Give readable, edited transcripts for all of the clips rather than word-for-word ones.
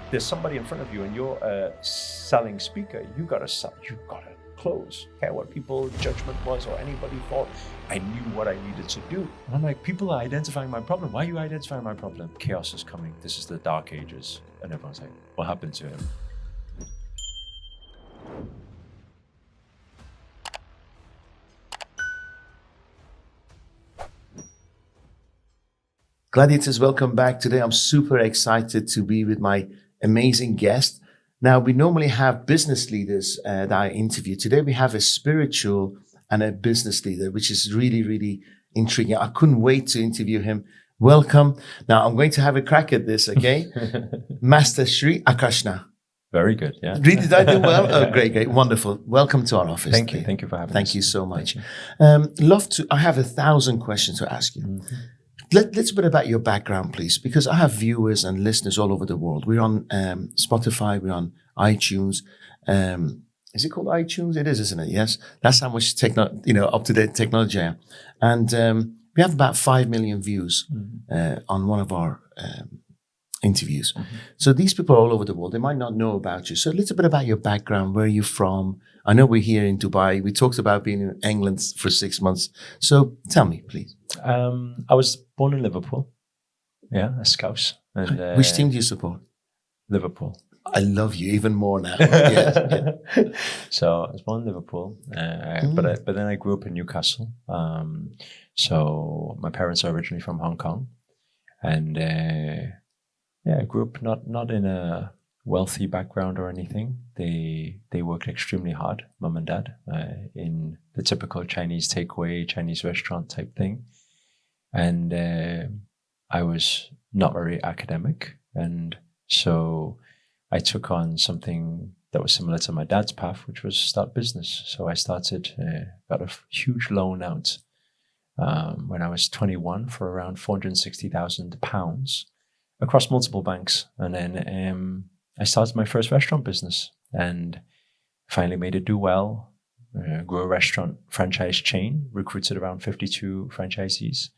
there's somebody in front of you and you're a selling speaker, you gotta close. Care what people's judgment was or anybody thought. I knew what I needed to do. And I'm like, people are identifying my problem. Why are you identifying my problem? Chaos is coming. This is the dark ages. And everyone's like, what happened to him? Gladiators, welcome back. Today I'm super excited to be with my amazing guest. Now, we normally have business leaders that I interview. Today we have a spiritual and a business leader, which is really, really intriguing. I couldn't wait to interview him. Welcome. Now, I'm going to have a crack at this, okay? Master Sri Akarshana. Very good, yeah. Really, did I do well? Oh, great, wonderful. Welcome to our office. Thank you for having us. Thank you so much. I have 1,000 questions to ask you. Mm-hmm. Let's bit about your background, please, because I have viewers and listeners all over the world. We're on Spotify, we're on iTunes. Is it called iTunes? It is, isn't it? Yes. That's how much up-to-date technology I am. And we have about 5 million views on one of our interviews. Mm-hmm. So these people are all over the world. They might not know about you. So a little bit about your background. Where are you from? I know we're here in Dubai. We talked about being in England for 6 months. So tell me, please. I was born in Liverpool. Yeah, a Scouse. And, which team do you support? Liverpool. I love you even more now. Yeah. So I was born in Liverpool, but then I grew up in Newcastle. So my parents are originally from Hong Kong, and I grew up not in a wealthy background or anything. They worked extremely hard, mum and dad, in the typical Chinese takeaway, Chinese restaurant type thing. And I was not very academic. And so I took on something that was similar to my dad's path, which was start business. So I started, got a huge loan out when I was 21 for around £460,000 across multiple banks. And then I started my first restaurant business and finally made it do well. Grew a restaurant franchise chain, recruited around 52 franchisees.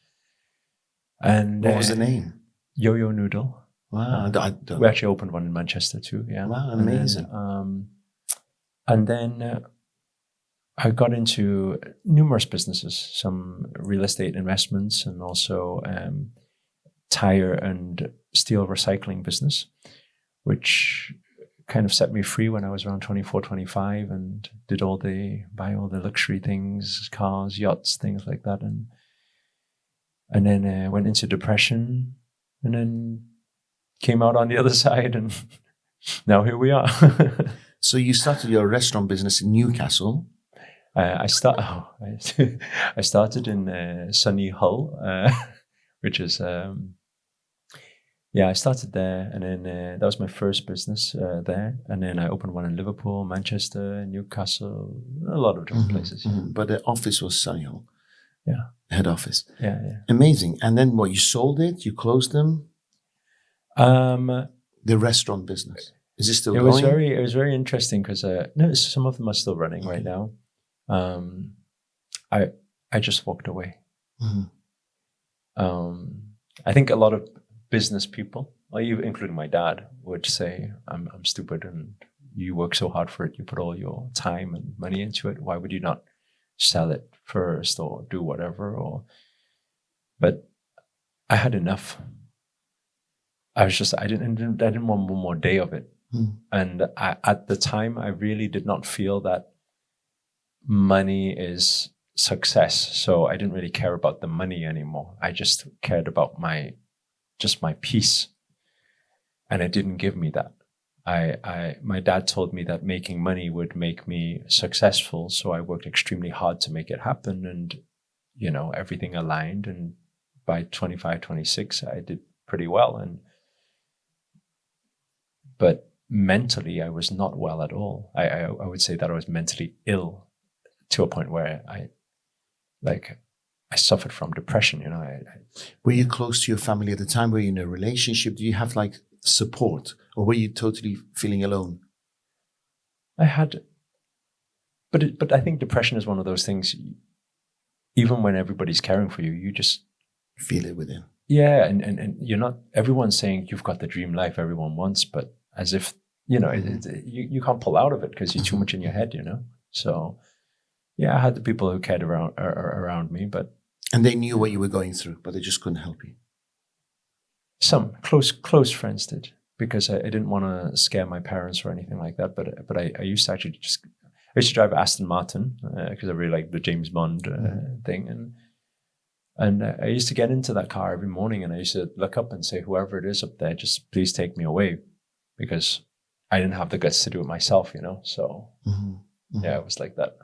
And what was the name? Yo-Yo Noodle. Wow. We actually opened one in Manchester too. Yeah. Wow, amazing. And then I got into numerous businesses, some real estate investments and also tire and steel recycling business, which kind of set me free when I was around 24, 25 and buy all the luxury things, cars, yachts, things like that. And then went into depression and then came out on the other side and now here we are. So you started your restaurant business in Newcastle. I started in sunny Hull, which is... I started there, and then that was my first business there. And then I opened one in Liverpool, Manchester, Newcastle, a lot of different places. Mm-hmm. But the office was Sunnyhill. Yeah. Head office. Yeah. Amazing. And then what, you sold it? You closed them? The restaurant business. Is it still going? It was very interesting because no, some of them are still running right now. I just walked away. Mm-hmm. I think a lot of business people, even including my dad, would say, I'm stupid and you work so hard for it. You put all your time and money into it. Why would you not sell it first or do whatever? But I had enough. I didn't want one more day of it. And at the time, I really did not feel that money is success. So I didn't really care about the money anymore. I just cared about my peace. And it didn't give me that. My dad told me that making money would make me successful. So I worked extremely hard to make it happen. And, everything aligned. And by 25, 26, I did pretty well. But mentally, I was not well at all. I would say that I was mentally ill to a point where I suffered from depression, Were you close to your family at the time? Were you in a relationship? Do you have support, or were you totally feeling alone? I had, but I think depression is one of those things. Even when everybody's caring for you, you just feel it within. Yeah, and you're not. Everyone's saying you've got the dream life everyone wants, but as if, you can't pull out of it because you're too much in your head, So, yeah, I had the people who cared around me, but. And they knew what you were going through, but they just couldn't help you. Some close friends did, because I didn't want to scare my parents or anything like that. But I used to actually I used to drive Aston Martin because I really liked the James Bond thing, and I used to get into that car every morning, and I used to look up and say, whoever it is up there, just please take me away, because I didn't have the guts to do it myself, So yeah, it was like that.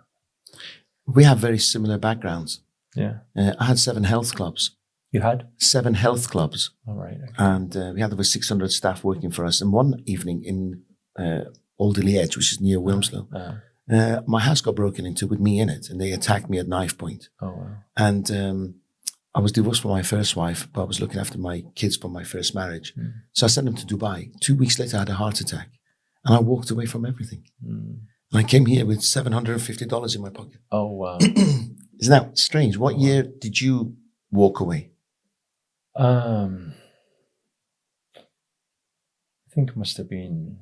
We have very similar backgrounds. Yeah, I had 7 health clubs. You had 7 health clubs. All right, okay. And we had over 600 staff working for us. And one evening in Alderley Edge, which is near Wilmslow, my house got broken into with me in it, and they attacked me at knife point. Oh wow! And I was divorced from my first wife, but I was looking after my kids from my first marriage. So I sent them to Dubai. 2 weeks later, I had a heart attack, and I walked away from everything. And I came here with $750 in my pocket. Oh wow! Isn't that strange? What year did you walk away? I think it must have been,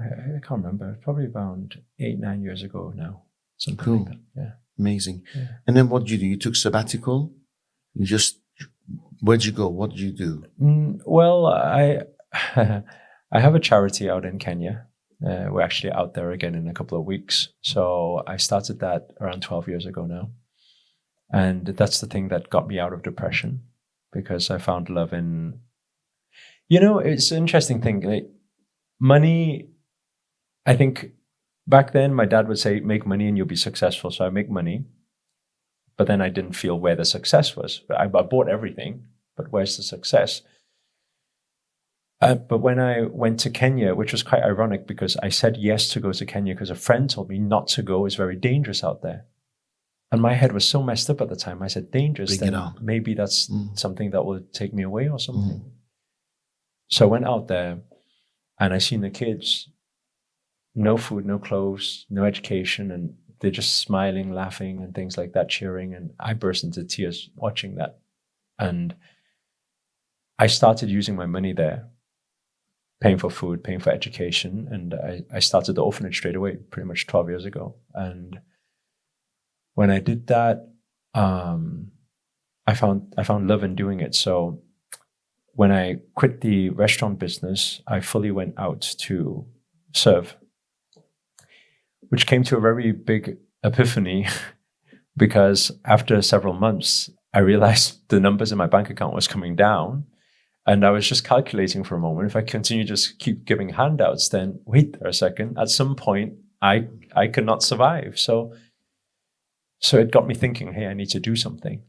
I can't remember, probably around 8-9 years ago now. Something Cool. like that. Yeah. Amazing. Yeah. And then what did you do? You took sabbatical? Where'd you go? What did you do? Well, I have a charity out in Kenya. We're actually out there again in a couple of weeks. So I started that around 12 years ago now. And that's the thing that got me out of depression, because I found love in, it's an interesting thing. Like money, I think back then my dad would say, make money and you'll be successful. So I make money, but then I didn't feel where the success was. I bought everything, but where's the success? But when I went to Kenya, which was quite ironic, because I said yes to go to Kenya because a friend told me not to go, it's very dangerous out there. And my head was so messed up at the time. I said, dangerous, Bring it then on. maybe that's something that will take me away or something. So I went out there and I seen the kids, no food, no clothes, no education, and they're just smiling, laughing and things like that, cheering. And I burst into tears watching that. And I started using my money there, paying for food, paying for education. And I started the orphanage straight away, pretty much 12 years ago. And when I did that, I found love in doing it. So when I quit the restaurant business, I fully went out to serve, which came to a very big epiphany because after several months, I realized the numbers in my bank account was coming down. And I was just calculating for a moment, if I continue just keep giving handouts, then wait a second, at some point, I cannot survive. So it got me thinking, hey, I need to do something.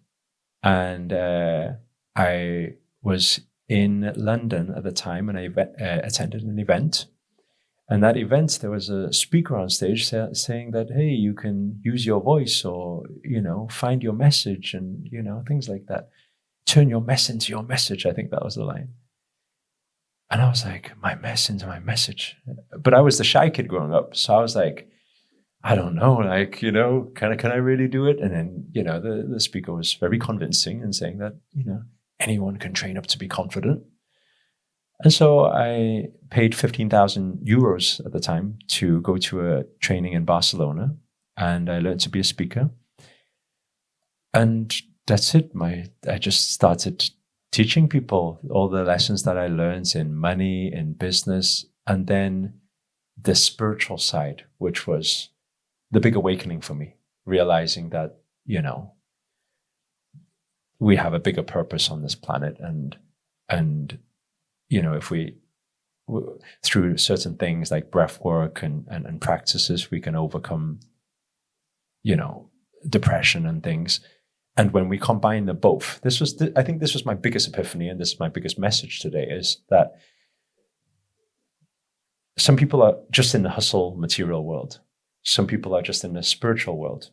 And I was in London at the time, and I attended an event. And that event, there was a speaker on stage saying that, hey, you can use your voice or, find your message and, things like that. Turn your mess into your message. I think that was the line. And I was like, my mess into my message. But I was the shy kid growing up. So I was like, I don't know, can I really do it? And then, the speaker was very convincing and saying that, anyone can train up to be confident. And so I paid 15,000 euros at the time to go to a training in Barcelona, and I learned to be a speaker. And that's it. I just started teaching people all the lessons that I learned in money, in business, and then the spiritual side, which was the big awakening for me, realizing that, we have a bigger purpose on this planet. And if we, through certain things like breath work and practices, we can overcome, depression and things. And when we combine the both, I think this was my biggest epiphany, and this is my biggest message today, is that some people are just in the hustle material world. Some people are just in the spiritual world.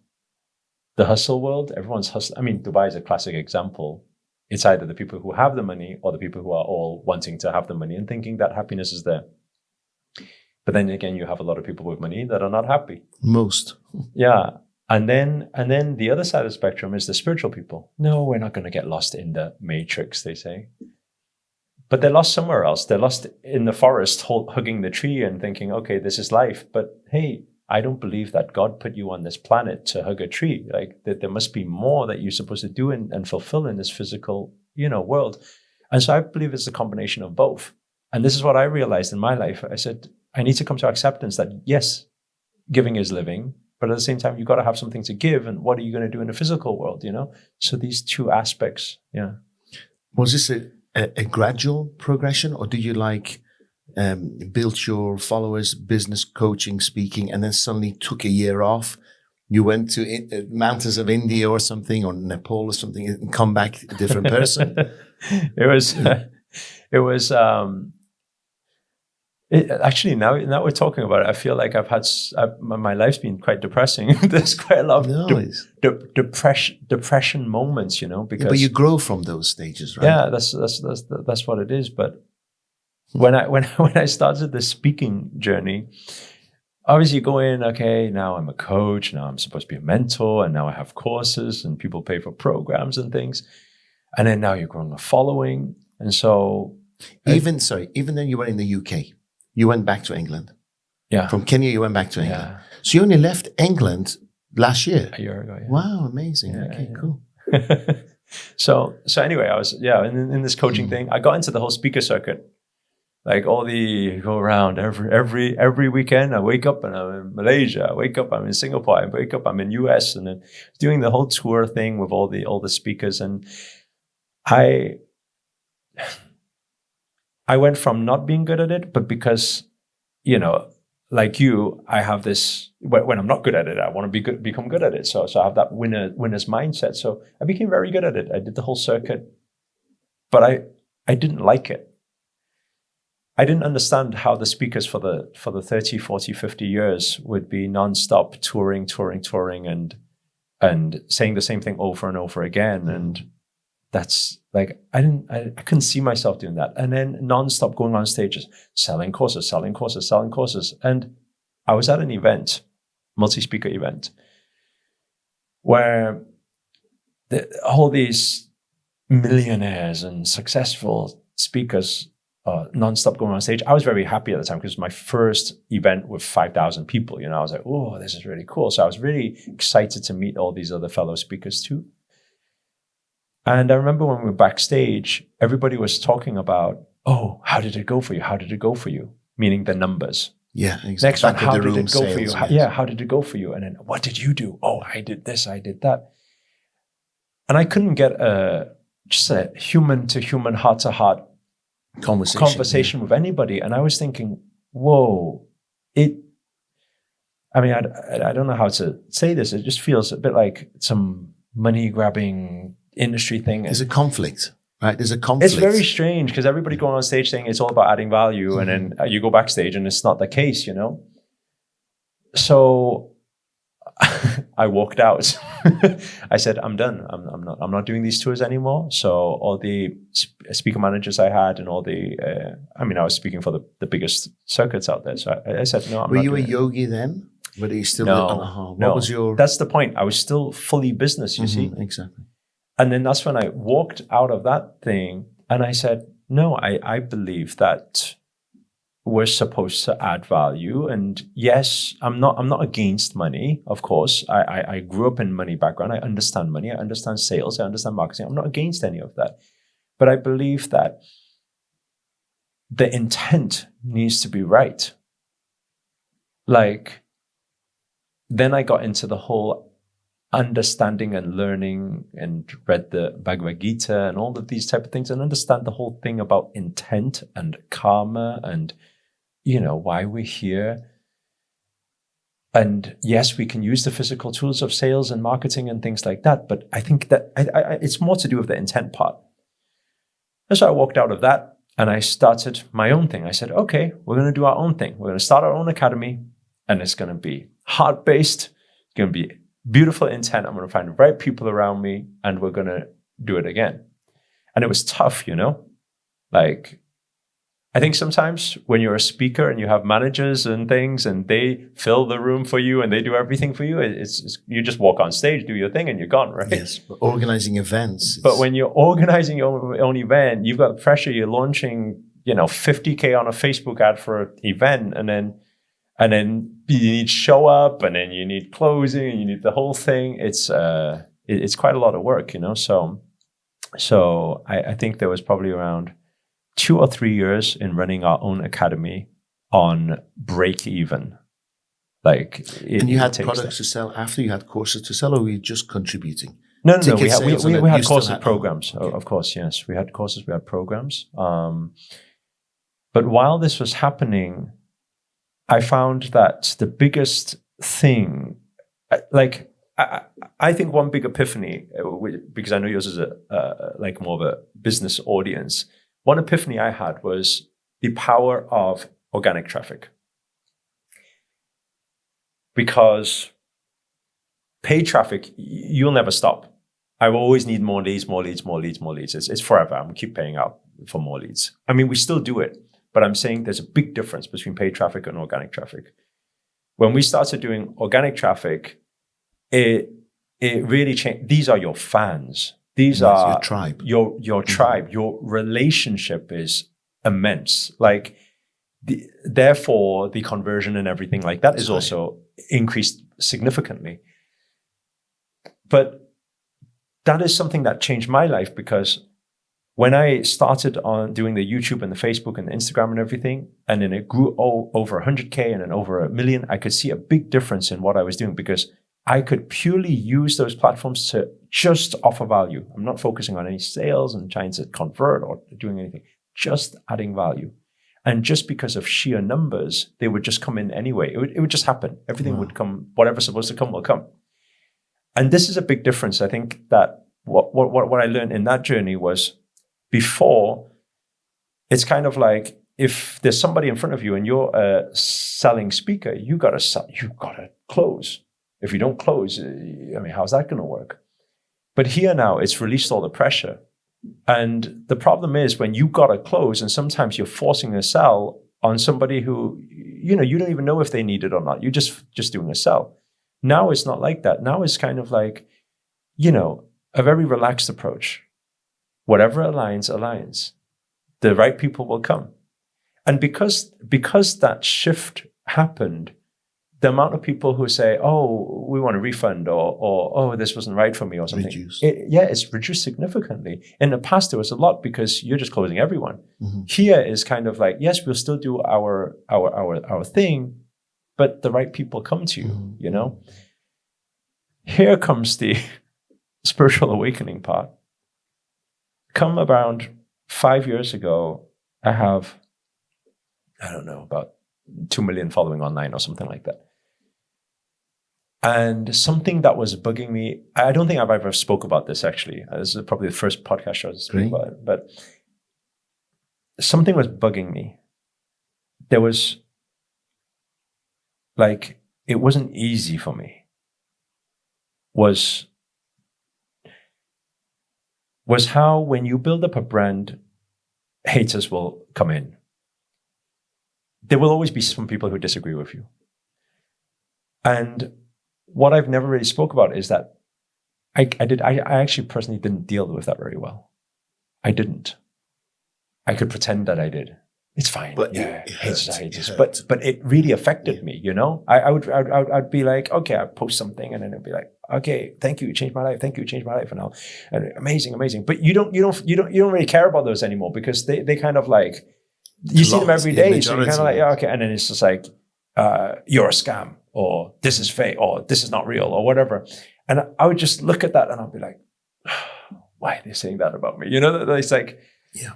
The hustle world, everyone's hustling. I mean, Dubai is a classic example. It's either the people who have the money or the people who are all wanting to have the money and thinking that happiness is there. But then again, you have a lot of people with money that are not happy. Most. Yeah. And then the other side of the spectrum is the spiritual people. No, we're not going to get lost in the matrix, they say. but they're lost somewhere else. They're lost in the forest, hugging the tree and thinking, okay, this is life. But hey, I don't believe that God put you on this planet to hug a tree. Like that there must be more that you're supposed to do and fulfill in this physical, world. And so I believe it's a combination of both. And this is what I realized in my life. I said, I need to come to acceptance that yes, giving is living, but at the same time, you've got to have something to give. And what are you going to do in the physical world, So these two aspects, yeah. Was this a gradual progression, or did you build your followers, business coaching, speaking, and then suddenly took a year off? You went to mountains of India or something, or Nepal or something, and come back a different person? Actually, now we're talking about it, I feel like my life's been quite depressing. There's quite a lot of depression moments, because. But you grow from those stages, right? Yeah, that's what it is. But when I started the speaking journey, obviously you go in, okay, now I'm a coach, now I'm supposed to be a mentor, and now I have courses and people pay for programs and things. And then now you're growing a following. And so even then you were in the UK. You went back to England. Yeah. From Kenya, you went back to England. Yeah. So you only left England last year. A year ago, yeah. Wow, amazing. Yeah, okay, cool. So anyway, I was, in this coaching thing, I got into the whole speaker circuit. Like go around every weekend. I wake up and I'm in Malaysia. I wake up, I'm in Singapore. I wake up, I'm in US, and then doing the whole tour thing with all the speakers. And I went from not being good at it, but because, like you, I have this, when I'm not good at it, I want to become good at it. So I have that winner's mindset. So I became very good at it. I did the whole circuit, but I didn't like it. I didn't understand how the speakers for the 30, 40, 50 years would be nonstop touring and saying the same thing over and over again. And that's like, I couldn't see myself doing that. And then nonstop going on stages, selling courses. And I was at an event, multi-speaker event, where all these millionaires and successful speakers nonstop going on stage. I was very happy at the time because it was my first event with 5,000 people. I was like, oh, this is really cool. So I was really excited to meet all these other fellow speakers too. And I remember when we were backstage, everybody was talking about, oh, how did it go for you? How did it go for you? Meaning the numbers. Yeah, exactly. Next one, how did it go for you? How did it go for you? And then, what did you do? Oh, I did this, I did that. And I couldn't get just a human-to-human, heart-to-heart conversation with anybody. And I was thinking, whoa, I don't know how to say this. It just feels a bit like some money-grabbing industry thing. There's a conflict, right? There's a conflict. It's very strange because everybody going on stage saying it's all about adding value, and then you go backstage and it's not the case, So I walked out. I said, I'm done. I'm not doing these tours anymore. So all the speaker managers I had and all the, I was speaking for the biggest circuits out there. So I said, no, I'm not. Were you a yogi then? Were you still? No. What was your? That's the point. I was still fully business, you see. Exactly. And then that's when I walked out of that thing and I said, no, I believe that we're supposed to add value. And yes, I'm not against money, of course. I grew up in money background. I understand money. I understand sales. I understand marketing. I'm not against any of that. But I believe that the intent needs to be right. Like, then I got into the whole understanding and learning and read the Bhagavad Gita and all of these type of things and understand the whole thing about intent and karma and, why we're here. And yes, we can use the physical tools of sales and marketing and things like that. But I think that it's more to do with the intent part. And so I walked out of that and I started my own thing. I said, okay, we're going to do our own thing. We're going to start our own academy and it's going to be heart-based. It's going to be beautiful intent. I'm going to find the right people around me and we're going to do it again. And it was tough, like I think sometimes when you're a speaker and you have managers and things and they fill the room for you and they do everything for you, it's you just walk on stage, do your thing and you're gone, right? Yes, but organizing events. But when you're organizing your own event, you've got pressure, you're launching, 50K on a Facebook ad for an event and then you need show up and then you need closing and you need the whole thing. It's quite a lot of work, So I think there was probably around 2 or 3 years in running our own academy on break even. And you had products to sell after, you had courses to sell, or were you just contributing? No. We had courses, programs. Okay. Of course, yes. We had courses, we had programs. But while this was happening, I found that the biggest thing, I think one big epiphany, because I know yours is more of a business audience. One epiphany I had was the power of organic traffic. Because paid traffic, you'll never stop. I will always need more leads. It's forever. I'm keep paying out for more leads. I mean, we still do it, but I'm saying there's a big difference between paid traffic and organic traffic. When we started doing organic traffic, it really changed. These are your fans. These are your tribe. Your tribe. Your relationship is immense. Therefore, the conversion and everything like that is also increased significantly. But that is something that changed my life, because when I started on doing the YouTube and the Facebook and the Instagram and everything, and then it grew over 100K and then over 1 million, I could see a big difference in what I was doing, because I could purely use those platforms to just offer value. I'm not focusing on any sales and trying to convert or doing anything, just adding value. And just because of sheer numbers, they would just come in anyway. It would just happen. Everything would come, whatever's supposed to come will come. And this is a big difference. I think that what I learned in that journey was, before, it's kind of like, if there's somebody in front of you and you're a selling speaker, you gotta close. If you don't close, how's that going to work? But here now, it's released all the pressure. And the problem is when you got to close, and sometimes you're forcing a sell on somebody who, you don't even know if they need it or not. You're just doing a sell. Now it's not like that. Now it's kind of like, a very relaxed approach. Whatever aligns. The right people will come. And because that shift happened, the amount of people who say, "Oh, we want a refund," or "Oh, this wasn't right for me," or something, it's reduced significantly. In the past, there was a lot, because you're just closing everyone. Mm-hmm. Here is kind of like, yes, we'll still do our thing, but the right people come to you. Mm-hmm. Here comes the spiritual awakening part. Come around 5 years ago, I have, about 2 million following online or something like that. And something that was bugging me, I don't think I've ever spoke about this actually. This is probably the first podcast show to speak about it, but something was bugging me. There was it wasn't easy for me. Was how when you build up a brand, haters will come in. There will always be some people who disagree with you. And what I've never really spoke about is that I actually personally didn't deal with that very well. I didn't. I could pretend that I did. It's fine. But haters. But it really affected me, I'd be like, okay, I post something and then it'd be like, okay, thank you, you changed my life. Thank you, you changed my life. And amazing. But you don't really care about those anymore, because they kind of like, you see them every day. So you're kind of like, yeah, okay. And then it's just like, you're a scam, or this is fake, or this is not real, or whatever. And I would just look at that and I'll be like, why are they saying that about me? It's like, yeah.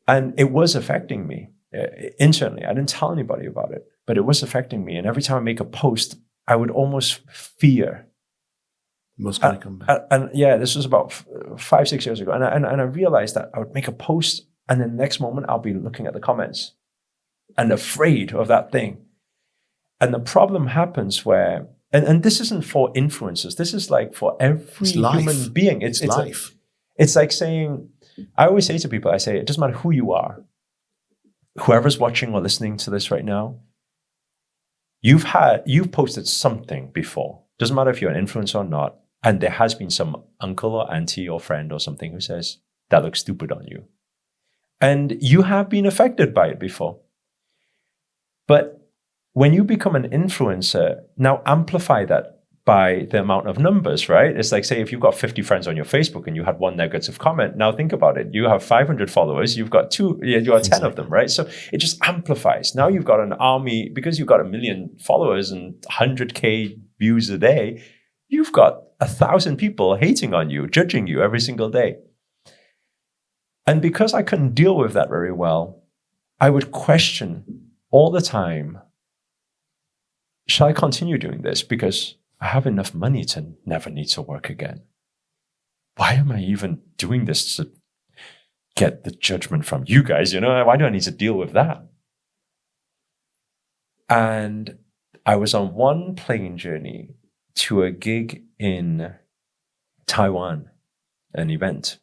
And it was affecting me internally. I didn't tell anybody about it, but it was affecting me. And every time I make a post, I would almost fear. What's going to come back? And this was about 5-6 years ago. And I realized that I would make a post, and then the next moment I'll be looking at the comments and afraid of that thing. And the problem happens where, and this isn't for influencers. This is like for every human being. It's life. It's like saying, I always say to people, I say, it doesn't matter who you are. whoever's watching or listening to this right now, you've posted something before. Doesn't matter if you're an influencer or not. And there has been some uncle or auntie or friend or something who says, that looks stupid on you. And you have been affected by it before. But when you become an influencer, now amplify that by the amount of numbers, right? It's like, say, if you've got 50 friends on your Facebook and you had one negative comment, now think about it. You have 500 followers, you've got 10 of them, right? So it just amplifies. Now you've got an army, because you've got 1 million followers and 100K views a day, you've got 1,000 people hating on you, judging you every single day. And because I couldn't deal with that very well, I would question all the time, shall I continue doing this? Because I have enough money to never need to work again. Why am I even doing this to get the judgment from you guys? Why do I need to deal with that? And I was on one plane journey to a gig in Taiwan, an event.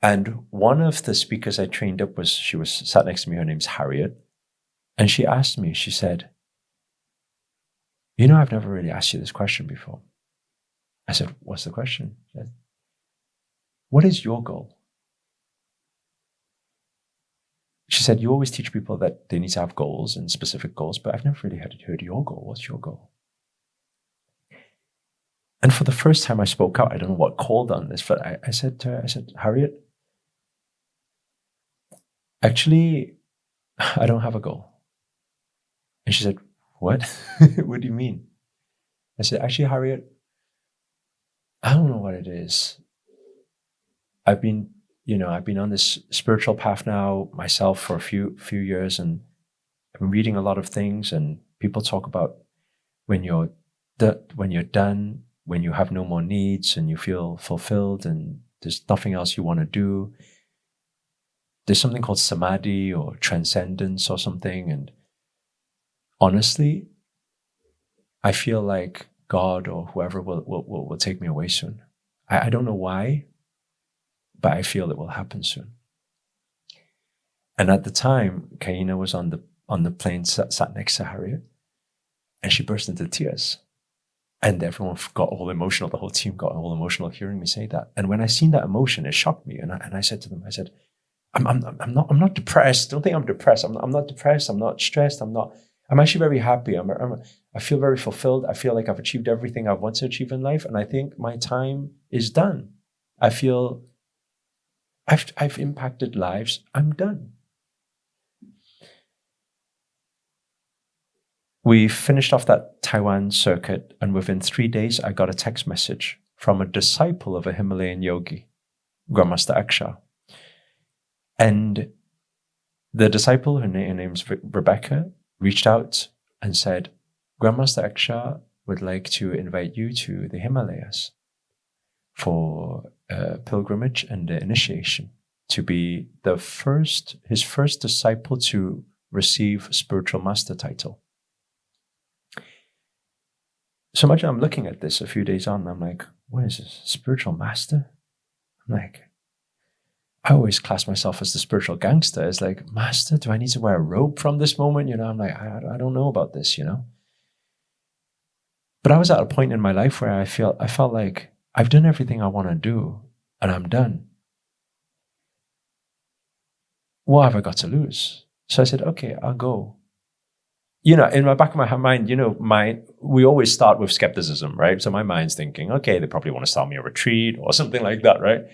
And one of the speakers I trained up she was sat next to me, her name's Harriet. And she asked me, she said, I've never really asked you this question before. I said, what's the question? She said, what is your goal? She said, you always teach people that they need to have goals and specific goals, but I've never really heard your goal. What's your goal? And for the first time I spoke out, I don't know what called on this, but I said to her, Harriet, actually, I don't have a goal. And she said, what? What do you mean? I said, actually, Harriet, I don't know what it is. I've been on this spiritual path now myself for a few years, and I've been reading a lot of things, and people talk about when you're done, when you have no more needs and you feel fulfilled and there's nothing else you want to do. There's something called samadhi or transcendence or something. And honestly, I feel like God or whoever will take me away soon. I don't know why, but I feel it will happen soon. And at the time, Kaina was on the plane, sat next to Harriet, and she burst into tears. And everyone got all emotional. The whole team got all emotional hearing me say that. And when I seen that emotion, it shocked me. And I said to them, I said, I'm not depressed. Don't think I'm depressed. I'm not depressed. I'm not stressed. I'm actually very happy. I feel very fulfilled. I feel like I've achieved everything I want to achieve in life. And I think my time is done. I feel I've impacted lives. I'm done. We finished off that Taiwan circuit, and within 3 days, I got a text message from a disciple of a Himalayan Yogi, Master Aksha. And the disciple, her name's Rebecca, reached out and said, Grandmaster Aksha would like to invite you to the Himalayas for a pilgrimage and the initiation, to be his first disciple to receive spiritual master title. So imagine I'm looking at this a few days on, and I'm like, what is this? Spiritual master? I'm like, I always class myself as the spiritual gangster. It's like, master, do I need to wear a robe from this moment? I'm like, I don't know about this, But I was at a point in my life where I felt like I've done everything I want to do, and I'm done. What have I got to lose? So I said, okay, I'll go. In my back of my mind, we always start with skepticism, right? So my mind's thinking, okay, they probably want to sell me a retreat or something like that, right?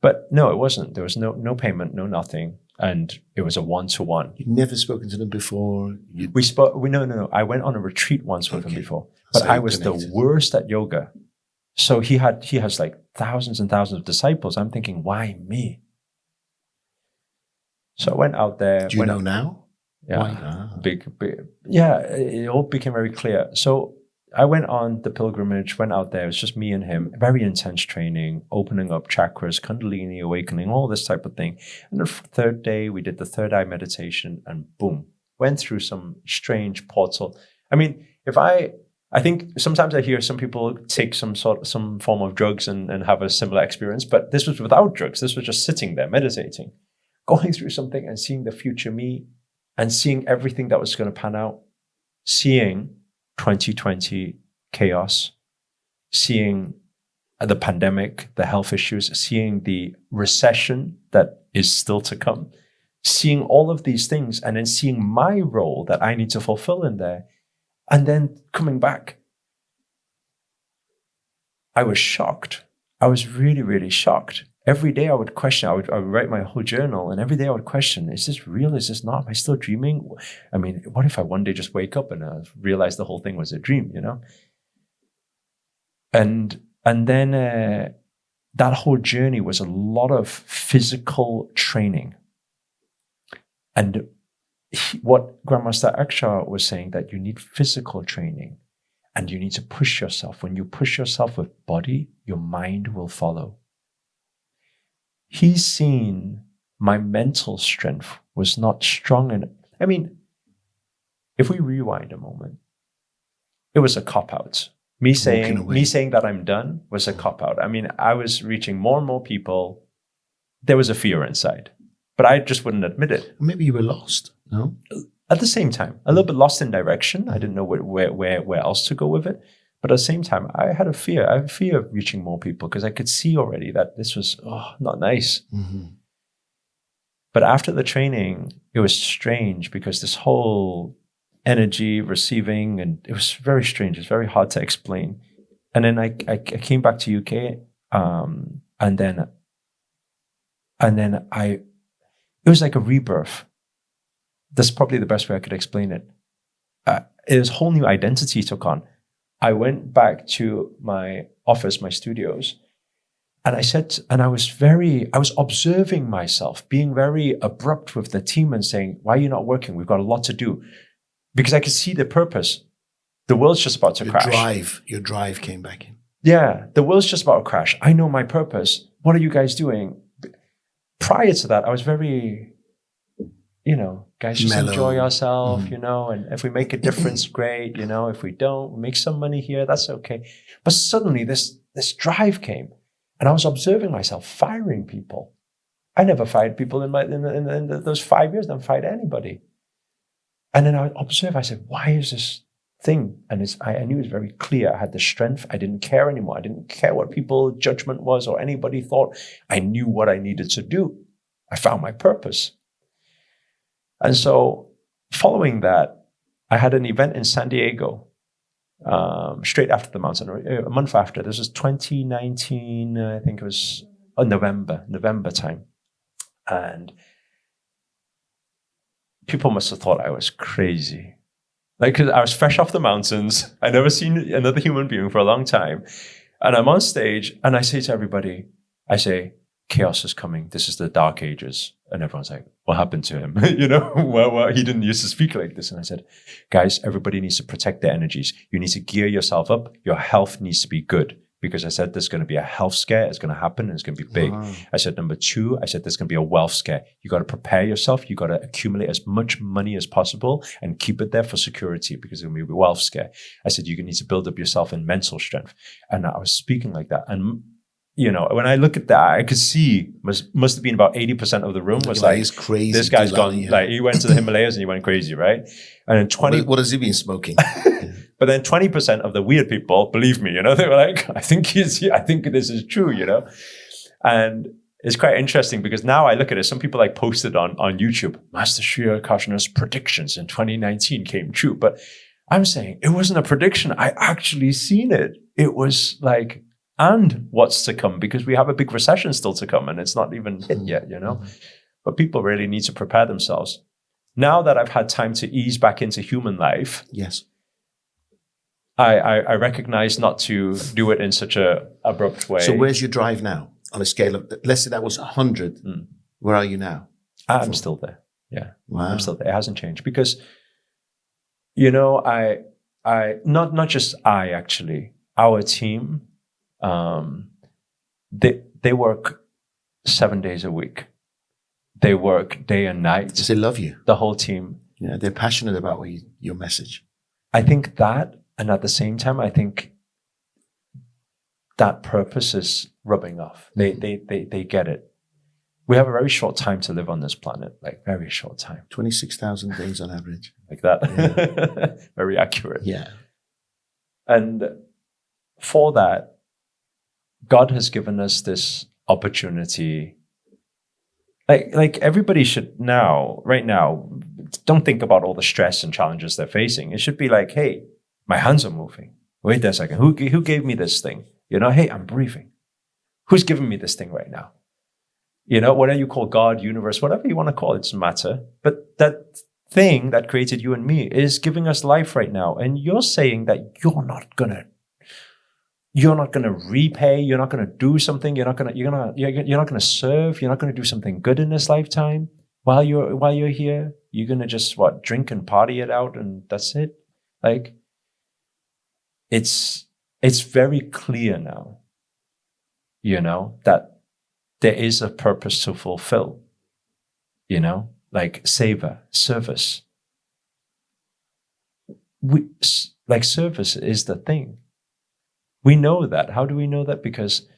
But no, it wasn't. There was no payment, no nothing. And it was a one-to-one. You'd never spoken to them before? No. I went on a retreat once with him before, but so I was the worst at yoga. So he has like thousands and thousands of disciples. I'm thinking, why me? So I went out there. Do you know now? Yeah, big. Yeah, it all became very clear. So I went on the pilgrimage, went out there. It was just me and him. Very intense training, opening up chakras, Kundalini awakening, all this type of thing. And the third day, we did the third eye meditation, and boom, went through some strange portal. I mean, I think sometimes I hear some people take some form of drugs and have a similar experience, but this was without drugs. This was just sitting there meditating. going through something and seeing the future me and seeing everything that was going to pan out, seeing 2020 chaos, seeing the pandemic, the health issues, seeing the recession that is still to come, seeing all of these things, and then seeing my role that I need to fulfill in there, and then coming back. I was shocked. I was really, really shocked. Every day I would question, I would write my whole journal, and every day I would question, is this real? Is this not? Am I still dreaming? I mean, what if I one day just wake up and realize the whole thing was a dream, you know? And then that whole journey was a lot of physical training. And what Grandmaster Akshar was saying, that you need physical training and you need to push yourself. When you push yourself with body, your mind will follow. He's seen my mental strength was not strong enough. I mean, if we rewind a moment, it was a cop-out. Me saying that I'm done was a cop-out. I mean, I was reaching more and more people. There was a fear inside, but I just wouldn't admit it. Maybe you were lost, no? At the same time, a little bit lost in direction. I didn't know where else to go with it. But at the same time, I had a fear. I had a fear of reaching more people because I could see already that this was not nice. Mm-hmm. But after the training, it was strange because this whole energy receiving, and it was very strange. It's very hard to explain. And then I came back to UK, and then it was like a rebirth. That's probably the best way I could explain it. It was a whole new identity took on. I went back to my office, my studios, and I was observing myself, being very abrupt with the team and saying, why are you not working? We've got a lot to do. Because I could see the purpose. The world's just about to crash. Your drive came back in. Yeah, the world's just about to crash. I know my purpose. What are you guys doing? Prior to that, I was very, guys, just mellow. Enjoy ourselves, and if we make a difference, great. If we don't, we make some money here, that's okay. But suddenly this drive came, and I was observing myself firing people. I never fired people in those 5 years. I didn't fire anybody. And then I observed, I said, why is this thing? And I knew it was very clear. I had the strength. I didn't care anymore. I didn't care what people's judgment was or anybody thought. I knew what I needed to do. I found my purpose. And so following that, I had an event in San Diego straight after the mountain, a month after. This was 2019, I think it was November time. And people must have thought I was crazy. Like, 'cause I was fresh off the mountains. I'd never seen another human being for a long time. And I'm on stage and I say to everybody, chaos is coming. This is the dark ages. And everyone's like, what happened to him? Well, he didn't used to speak like this. And I said, guys, everybody needs to protect their energies. You need to gear yourself up. Your health needs to be good. Because I said there's going to be a health scare. It's going to happen and it's going to be big. Wow. I said, number two, there's going to be a wealth scare. You got to prepare yourself. You got to accumulate as much money as possible and keep it there for security because it's going to be a wealth scare. I said, you need to build up yourself in mental strength. And I was speaking like that. And, when I look at that, I could see must have been about 80% of the room was like, he's crazy. This guy's gone, like he went to the Himalayas and he went crazy, right? And then 20. What has he been smoking? But then 20% of the weird people, believe me, they were like, I think this is true, And it's quite interesting because now I look at it, some people like posted on YouTube, Master Sri Akarshana's predictions in 2019 came true. But I'm saying it wasn't a prediction. I actually seen it. It was like, and what's to come, because we have a big recession still to come and it's not even hit yet, But people really need to prepare themselves. Now that I've had time to ease back into human life. Yes. I recognize not to do it in such a abrupt way. So where's your drive now? On a scale of, let's say that was 100. Where are you now? I'm still there. Yeah. Wow. I'm still there. It hasn't changed because, I not just I actually, our team, they work 7 days a week. They work day and night. Does they love you? The whole team. Yeah. They're passionate about your message. I think that. And at the same time, I think that purpose is rubbing off. They get it. we have a very short time to live on this planet, like very short time. 26,000 days on average. Like that. Yeah. Very accurate. Yeah. And for that, God has given us this opportunity. Like everybody should now, right now, don't think about all the stress and challenges they're facing. It should be like, hey, my hands are moving. Wait a second. Who gave me this thing? Hey, I'm breathing. Who's giving me this thing right now? Whatever you call God, universe, whatever you want to call it, doesn't matter. But that thing that created you and me is giving us life right now. And you're saying that you're not gonna repay, you're not gonna do something, you're not gonna serve, you're not gonna do something good in this lifetime while you're here. You're gonna just drink and party it out and that's it. Like it's very clear now, that there is a purpose to fulfill, like savor, service. Service is the thing. We know that. How do we know that? Because,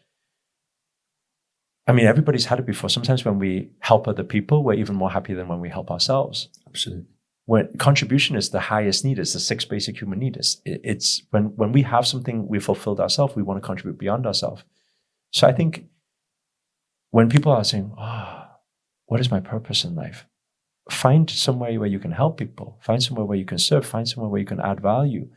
everybody's had it before. Sometimes when we help other people, we're even more happy than when we help ourselves. Absolutely. When contribution is the highest need, it's the 6 basic human needs. It's when we have something we fulfilled ourselves, we want to contribute beyond ourselves. So I think when people are saying, what is my purpose in life? Find somewhere where you can help people. Find somewhere where you can serve. Find somewhere where you can add value.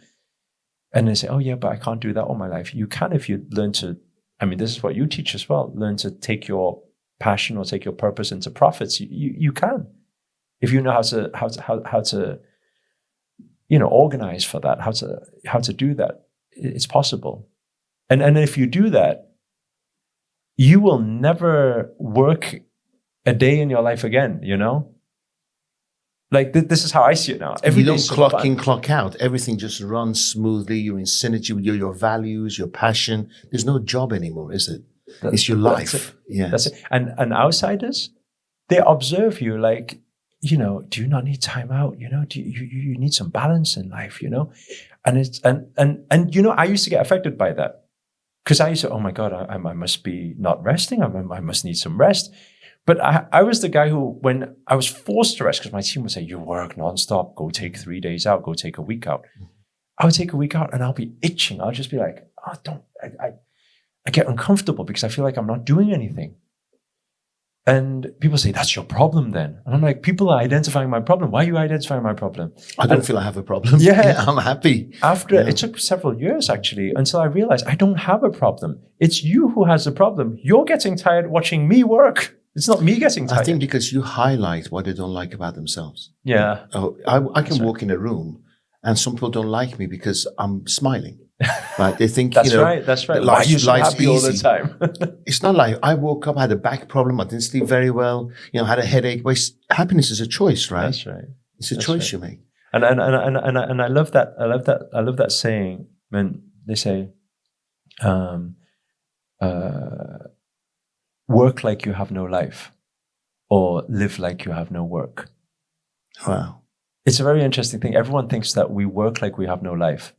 And they say, oh yeah, but I can't do that all my life. You can if you learn to, this is what you teach as well. Learn to take your passion or take your purpose into profits. You can. If you know how to organize for that, how to do that, it's possible. And if you do that, you will never work a day in your life again, Like this is how I see it now. You don't clock in, clock out. Everything just runs smoothly. You're in synergy with your values, your passion. There's no job anymore, is it? It's your life. Yeah. That's it. And outsiders, they observe you like, do you not need time out? Do you need some balance in life, And it's and I used to get affected by that. Because I used to, oh my God, I must be not resting. I must need some rest. But I was the guy who, when I was forced to rest, because my team would say, you work nonstop, go take 3 days out, go take a week out. I would take a week out and I'll be itching. I'll just be like, I get uncomfortable because I feel like I'm not doing anything. And people say, that's your problem then. And I'm like, people are identifying my problem. Why are you identifying my problem? I don't feel I have a problem. Yeah. I'm happy. It took several years actually until I realized I don't have a problem. It's you who has the problem. You're getting tired watching me work. It's not me getting tired. I think because you highlight what they don't like about themselves. Yeah. I can walk in a room and some people don't like me because I'm smiling. Right? They think, That's right. Why you so happy all the time? It's not like I woke up, had a back problem, I didn't sleep very well, had a headache. But happiness is a choice, right? That's right. It's a choice you make. And I love that. I love that saying when they say, work like you have no life, or live like you have no work. Wow. It's a very interesting thing. Everyone thinks that we work like we have no life.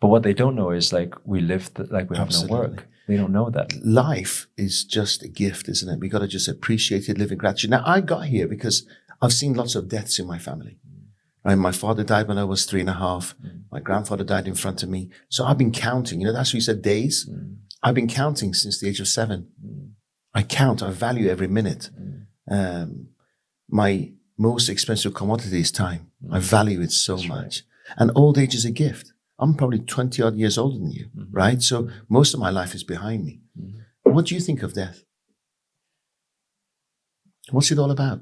But what they don't know is like we live like we have Absolutely. no work. They don't know that. Life is just a gift, isn't it? We got to just appreciate it, live in gratitude. Now, I got here because I've seen lots of deaths in my family. Right? My father died when I was 3.5. My grandfather died in front of me. So I've been counting. That's what you said, days. I've been counting since the age of 7. I count. I value every minute. My most expensive commodity is time. I value it so much. Right. And old age is a gift. I'm probably 20 odd years older than you, right? So most of my life is behind me. What do you think of death? What's it all about?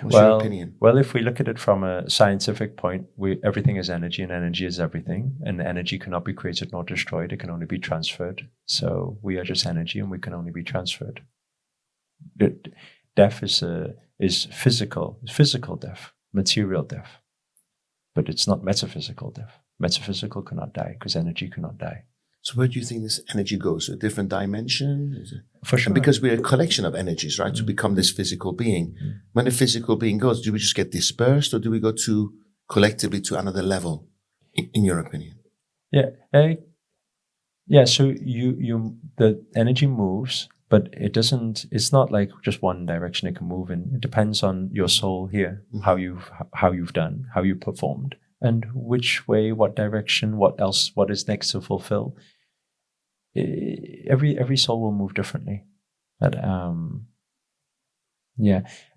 What's your opinion? Well, if we look at it from a scientific point, everything is energy and energy is everything. And energy cannot be created nor destroyed. It can only be transferred. So we are just energy and we can only be transferred. Death is physical death, material death. But it's not metaphysical death. Metaphysical cannot die because energy cannot die. So where do you think this energy goes? A different dimension? For sure. And because we're a collection of energies, right? To become this physical being. When a physical being goes, do we just get dispersed or do we go collectively to another level, in your opinion? Yeah. So the energy moves But it's not like just one direction it can move in. It depends on your soul here, how you've done, how you performed, and which way, what direction, what is next to fulfill. Every soul will move differently. But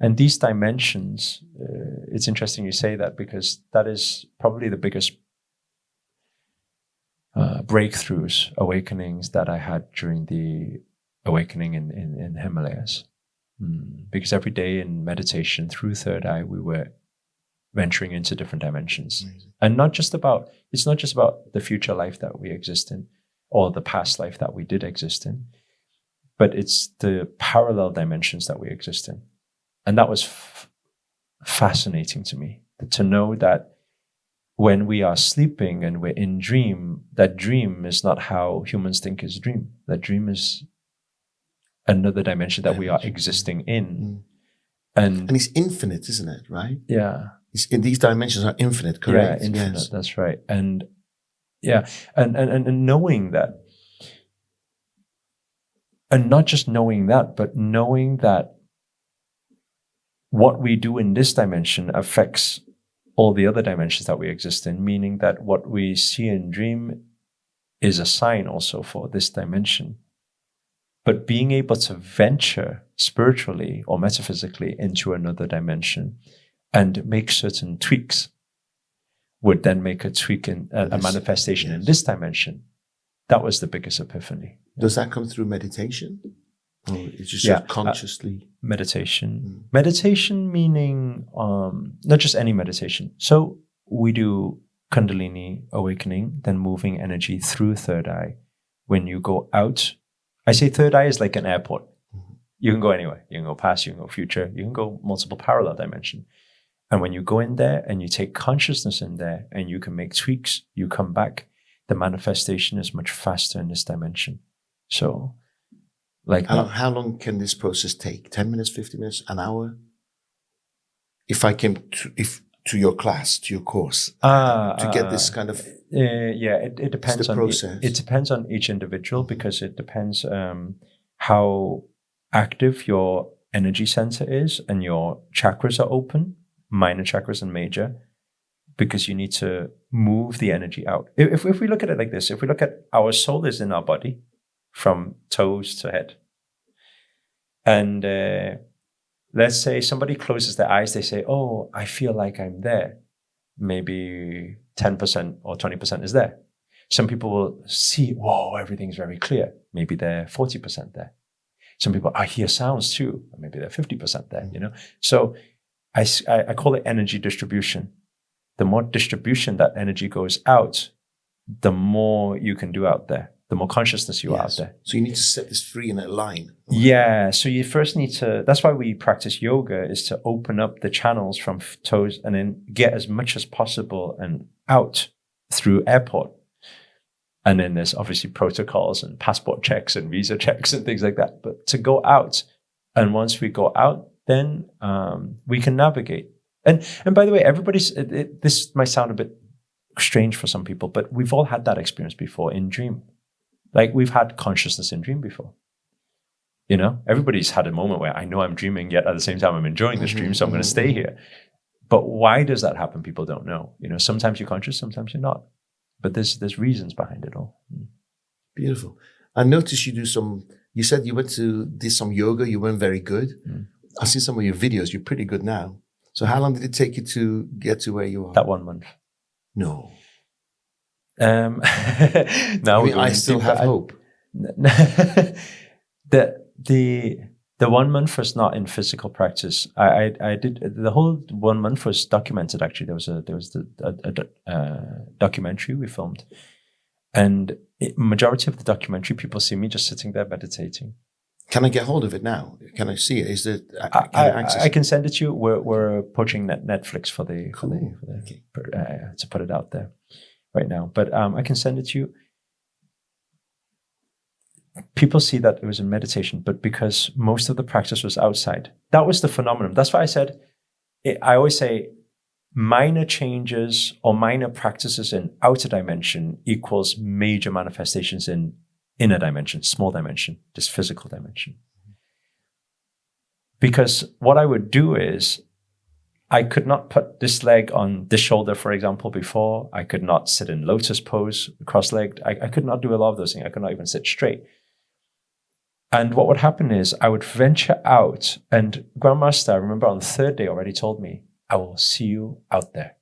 and these dimensions, it's interesting you say that, because that is probably the biggest breakthroughs, awakenings that I had during the awakening in the Himalayas. Because every day in meditation through third eye, we were venturing into different dimensions. Amazing. And it's not just about the future life that we exist in, or the past life that we did exist in, but it's the parallel dimensions that we exist in. And that was fascinating to me, to know that when we are sleeping and we're in dream, that dream is not how humans think is dream. That dream is another dimension that we are existing in. And it's infinite, isn't it? Right? Yeah. These dimensions are infinite, correct? Yeah, infinite. Yes. That's right. And and knowing that, and not just knowing that, but knowing that what we do in this dimension affects all the other dimensions that we exist in, meaning that what we see in dream is a sign also for this dimension. But being able to venture spiritually or metaphysically into another dimension and make certain tweaks would then make a tweak in a manifestation in this dimension. That was the biggest epiphany. Does that come through meditation? Or it's just consciously? Meditation. Meditation meaning not just any meditation. So we do Kundalini awakening, then moving energy through third eye. When you go out, I say third eye is like an airport. You can go anywhere. You can go past, you can go future, you can go multiple parallel dimension. And when you go in there and you take consciousness in there and you can make tweaks, you come back, the manifestation is much faster in this dimension. So, like, how long can this process take? 10 minutes, 50 minutes, an hour? If I came to your class, to your course, to get this kind of... it depends the on process. It depends on each individual, because it depends how active your energy center is and your chakras are open, minor chakras and major, because you need to move the energy out. If we look at it like this, if we look at our soul is in our body from toes to head. And let's say somebody closes their eyes, they say, oh, I feel like I'm there. Maybe 10% or 20% is there. Some people will see, whoa, everything's very clear. Maybe they're 40% there. Some people, I hear sounds too. Maybe they're 50% there, you know? So I call it energy distribution. The more distribution that energy goes out, the more you can do out there, the more consciousness you are out there. So you need to set this free in a line. Yeah. So you first need to, that's why we practice yoga, is to open up the channels from toes and then get as much as possible and out through airport. And then there's obviously protocols and passport checks and visa checks and things like that. But to go out, and once we go out, then we can navigate. And by the way, this might sound a bit strange for some people, but we've all had that experience before in dream. Like, we've had consciousness in dream before. You know, everybody's had a moment where I know I'm dreaming, yet at the same time I'm enjoying this dream, so I'm going to stay here. But why does that happen? People don't know. You know, sometimes you're conscious, sometimes you're not. But there's reasons behind it all. Beautiful. I noticed you said you did some yoga, you weren't very good. I've seen some of your videos, you're pretty good now. So how long did it take you to get to where you are? That 1 month. No. Now I still have hope. The 1 month was not in physical practice. I did the whole 1 month was documented. Actually, there was a documentary we filmed, and majority of the documentary, people see me just sitting there meditating. Can I get hold of it now? Can I see it? Is it? I can send it to you. We're approaching Netflix for the to put it out there right now. But I can send it to you. People see that it was a meditation, but because most of the practice was outside, that was the phenomenon. That's why I said, I always say, minor changes or minor practices in outer dimension equals major manifestations in inner dimension, small dimension, this physical dimension. Because what I would do is, I could not put this leg on this shoulder, for example, before. I could not sit in lotus pose, cross-legged. I could not do a lot of those things. I could not even sit straight. And what would happen is I would venture out, and Grandmaster, I remember on the third day already told me, I will see you out there.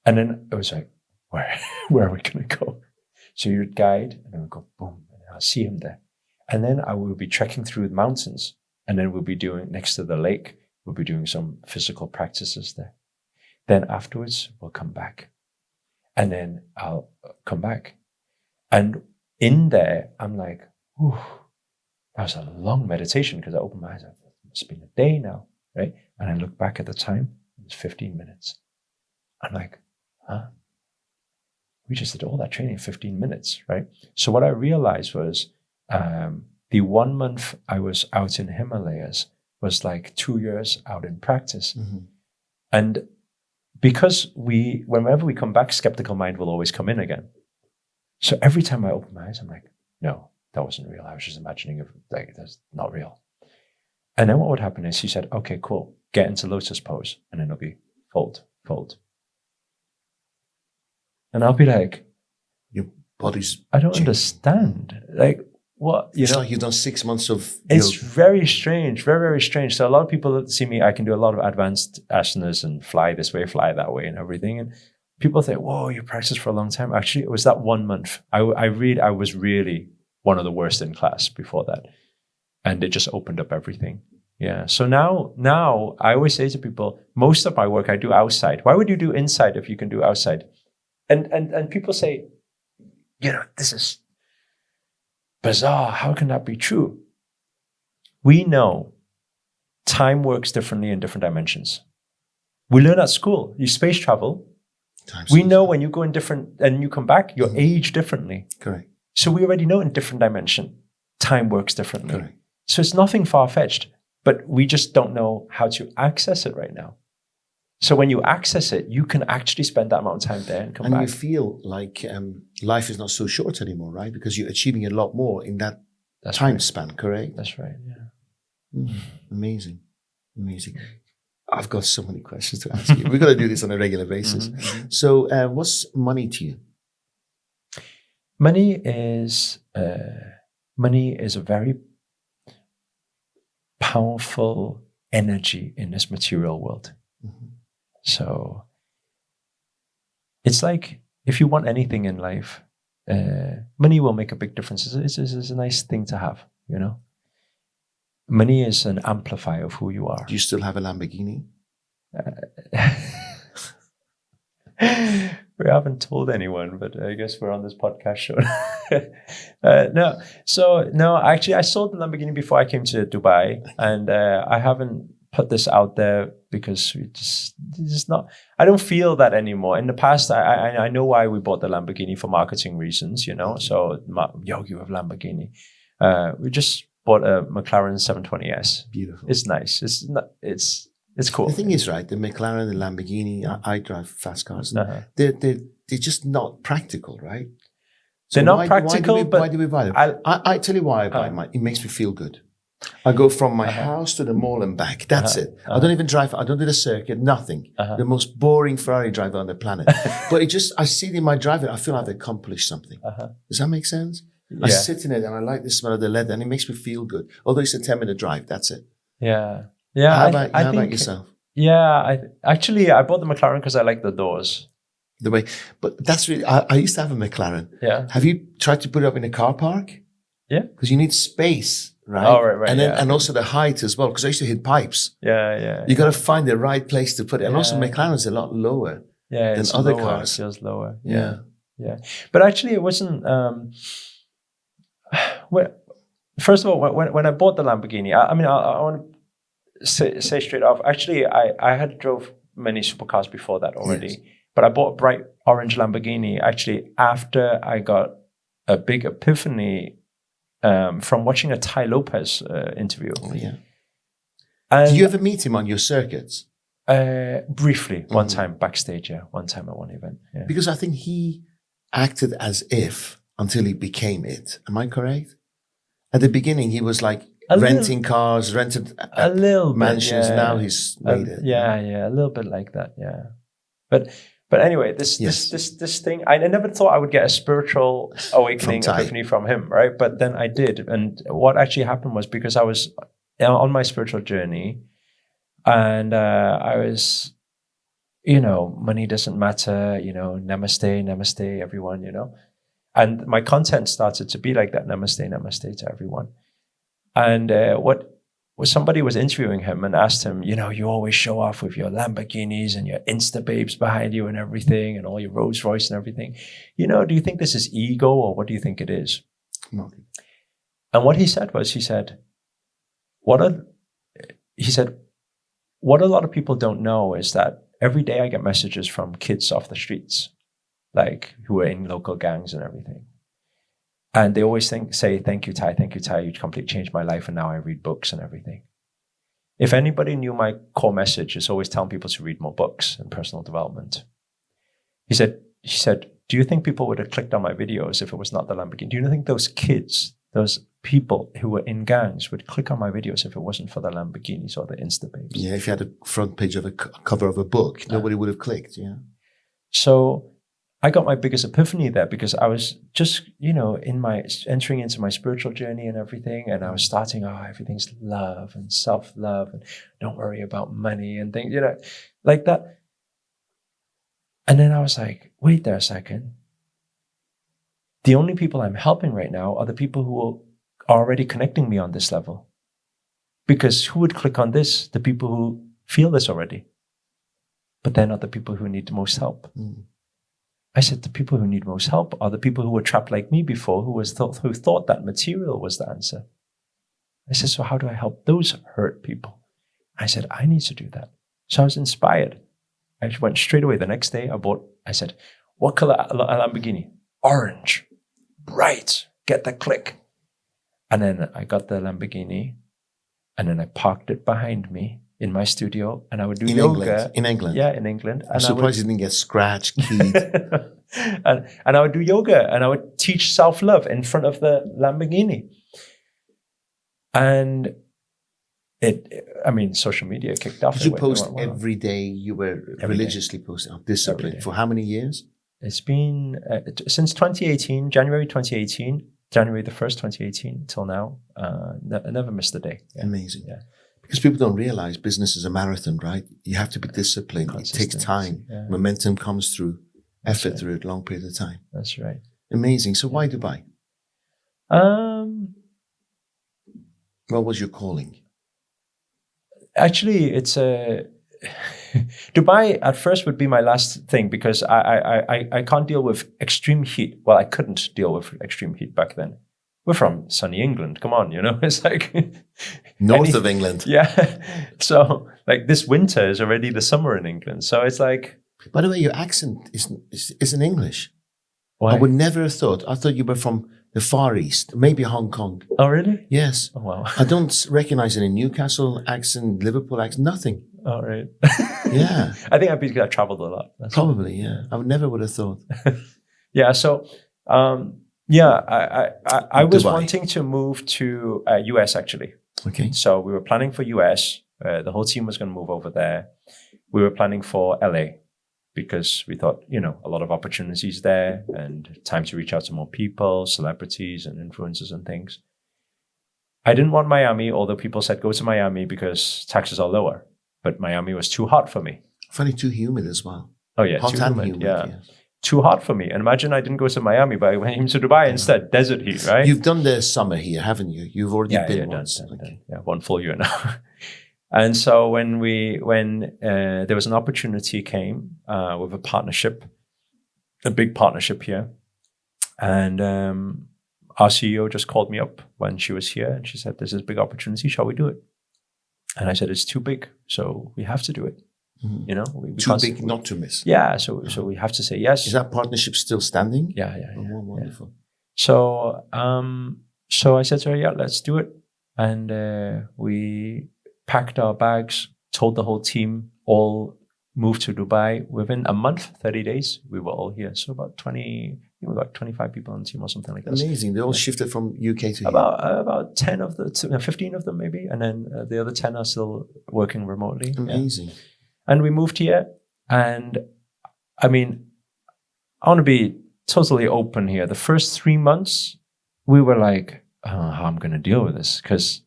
And then it was like, where are we going to go? So you would guide, and then we'd go, boom, and I'll see him there. And then I will be trekking through the mountains, and then we'll be doing, next to the lake, we'll be doing some physical practices there. Then afterwards, we'll come back. And then I'll come back. And in there, I'm like, whew, that was a long meditation, because I opened my eyes. It's been a day now, right? And I look back at the time, it was 15 minutes. I'm like, huh? We just did all that training in 15 minutes, right? So what I realized was the 1 month I was out in Himalayas was like 2 years out in practice. Mm-hmm. And because whenever we come back, skeptical mind will always come in again. So every time I open my eyes, I'm like, no, that wasn't real. I was just imagining it, like, that's not real. And then what would happen is he said, okay, cool, get into lotus pose. And then it'll be fold, fold. And I'll be like, your body's I don't understand. Like, what? It's like you've done 6 months of... It's very strange, very, very strange. So a lot of people that see me, I can do a lot of advanced asanas and fly this way, fly that way and everything. And people think, whoa, you practiced for a long time. Actually, it was that 1 month. I was really one of the worst in class before that. And it just opened up everything. Yeah. So now I always say to people, most of my work I do outside. Why would you do inside if you can do outside? And people say, this is bizarre. How can that be true? We know time works differently in different dimensions. We learn at school. You space travel. We know when you go in different and you come back, you age differently. Correct. So we already know in different dimension, time works differently. Correct. So it's nothing far-fetched, but we just don't know how to access it right now. So when you access it, you can actually spend that amount of time there and come back. And you feel like life is not so short anymore, right? Because you're achieving a lot more in that time span, correct? That's right, yeah. Amazing. Amazing. I've got so many questions to ask you. We've got to do this on a regular basis. Mm-hmm. So what's money to you? Money is a very powerful energy in this material world. Mm-hmm. So it's like, if you want anything in life, money will make a big difference. It's a nice thing to have, Money is an amplifier of who you are. Do you still have a Lamborghini? We haven't told anyone, but I guess we're on this podcast show. No, actually, I sold the Lamborghini before I came to Dubai, and I haven't put this out there because it's just not. I don't feel that anymore. In the past, I know why we bought the Lamborghini for marketing reasons, So Yogi with Lamborghini, we just bought a McLaren 720S. Beautiful. It's nice. It's cool. The thing is, right, the McLaren, the Lamborghini, I drive fast cars. They're just not practical, right? So they're not practical, why do we buy them? I tell you why I buy mine. It makes me feel good. I go from my house to the mall and back. That's it. I don't even drive. I don't do the circuit, nothing. The most boring Ferrari driver on the planet. But I see it in my driving, I feel I've accomplished something. Does that make sense? Yeah. I sit in it and I like the smell of the leather and it makes me feel good. Although it's a 10-minute drive, that's it. Yeah. Yeah. How about yourself? Yeah. I bought the McLaren because I like the doors. But that's really, I used to have a McLaren. Yeah. Have you tried to put it up in a car park? Yeah. Because you need space, right? Oh, right. And then, and also the height as well, because I used to hit pipes. Yeah. You got to find the right place to put it. And also McLaren's a lot lower than other cars. It feels lower. Yeah. But actually it wasn't, first of all, when I bought the Lamborghini, I want to say straight off, actually, I had drove many supercars before that already. Yes. But I bought a bright orange Lamborghini actually after I got a big epiphany from watching a Tai Lopez interview. Oh, yeah. And did you ever meet him on your circuits? Briefly, one time backstage, one time at one event. Yeah. Because I think he acted as if until he became it. Am I correct? At the beginning, he was like A renting cars, rented a little mansions. bit, yeah. Now he's made it. Yeah, a little bit like that, yeah. But anyway, this thing, I never thought I would get a spiritual awakening, epiphany from him, right? But then I did. And what actually happened was because I was on my spiritual journey, and I was, money doesn't matter, namaste, namaste, everyone, And my content started to be like that, namaste, namaste to everyone. And somebody was interviewing him and asked him, you always show off with your Lamborghinis and your Insta babes behind you and everything and all your Rolls Royce and everything. Do you think this is ego or what do you think it is? Okay. And what he said was, what a lot of people don't know is that every day I get messages from kids off the streets, like who are in local gangs and everything. And they always say, thank you, Ty, you completely changed my life and now I read books and everything. If anybody knew my core message is always telling people to read more books and personal development. He said, do you think people would have clicked on my videos if it was not the Lamborghini? Do you think those kids, those people who were in gangs would click on my videos if it wasn't for the Lamborghinis or the Insta babes? Yeah, if you had a front page of a cover of a book, nobody would have clicked, yeah. So I got my biggest epiphany there because I was just, entering into my spiritual journey and everything. And I was starting, everything's love and self-love and don't worry about money and things, like that. And then I was like, wait there a second. The only people I'm helping right now are the people who are already connecting me on this level. Because who would click on this? The people who feel this already. But they're not the people who need the most help. Mm. I said, the people who need most help are the people who were trapped like me before, who thought that material was the answer. I said, so how do I help those hurt people? I said, I need to do that. So I was inspired. I went straight away. The next day I said, what color a Lamborghini? Orange. Bright. Get the click. And then I got the Lamborghini and then I parked it behind me in my studio, and I would do yoga. In England? Yeah, in England. I'm surprised you didn't get scratched, keyed. and I would do yoga, and I would teach self-love in front of the Lamborghini. And social media kicked off. Did you post every day? You were religiously posting discipline for how many years? It's been since 2018, January 2018, January the 1st, 2018, till now. I never missed a day. Yeah. Amazing. Yeah. Because people don't realize business is a marathon, right? You have to be disciplined. It takes time. Yeah. Momentum comes through effort through a long period of time. That's right. Amazing. So why Dubai? What was your calling? Actually, it's Dubai at first would be my last thing because I can't deal with extreme heat. Well, I couldn't deal with extreme heat back then. We're from sunny England. Come on, it's like north of England. Yeah. So like this winter is already the summer in England. So it's like. By the way, your accent isn't English. Why? I would never have thought. I thought you were from the Far East, maybe Hong Kong. Oh, really? Yes. Oh, wow. I don't recognize any Newcastle accent, Liverpool accent, nothing. Oh, right. Yeah. I think because I traveled a lot. Probably, yeah. I would have thought. Yeah. So. I was wanting to move to US actually. Okay. So we were planning for US. The whole team was going to move over there. We were planning for LA because we thought, a lot of opportunities there and time to reach out to more people, celebrities and influencers and things. I didn't want Miami, although people said go to Miami because taxes are lower. But Miami was too hot for me. Funny, too humid as well. Oh yeah, hot too and humid. Yeah. Too hot for me. And imagine I didn't go to Miami, but I went to Dubai instead. Desert heat, right? You've done the summer here, haven't you? You've already been once. Done. Yeah, 1 full year now. And so when there was an opportunity came with a partnership, a big partnership here, and our CEO just called me up when she was here, and she said, "There's this big opportunity. Shall we do it?" And I said, "It's too big, so we have to do it." We too big not to miss. Yeah, so we have to say yes. Is that partnership still standing? Yeah. Oh, wonderful. Yeah. So I said to her, "Yeah, let's do it." And we packed our bags, told the whole team, all moved to Dubai. Within a month, 30 days, we were all here. So about we've got 25 people on the team or something like that. Amazing. They all shifted from UK to here. About 10 of the 15 of them maybe, and then the other 10 are still working remotely. Amazing. Yeah. And we moved here, and I mean, I want to be totally open here. The first 3 months, we were like, I don't know how I'm going to deal with this, because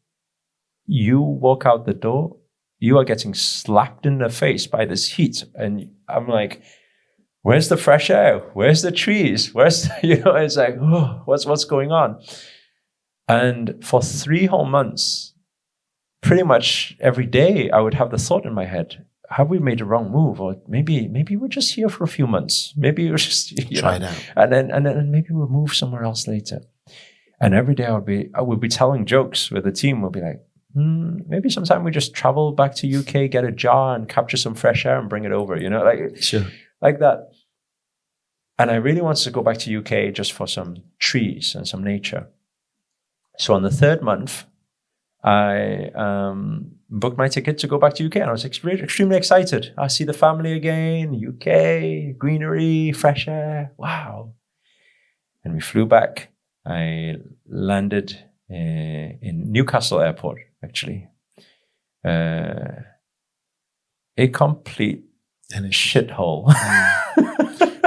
you walk out the door, you are getting slapped in the face by this heat, and I'm like, where's the fresh air? Where's the trees? Where's it's like, oh, what's going on? And for 3 whole months, pretty much every day, I would have the thought in my head, have we made a wrong move? Or maybe we're just here for a few months. Maybe we're just try it out. And then maybe we'll move somewhere else later. And every day I would be telling jokes with the team. We'll be like, maybe sometime we just travel back to UK, get a jar and capture some fresh air and bring it over, like sure. Like that. And I really wanted to go back to UK just for some trees and some nature. So on the 3rd month, I booked my ticket to go back to UK, and I was extremely excited. I see the family again, UK, greenery, fresh air, wow. And we flew back. I landed in Newcastle Airport, actually. A complete shithole.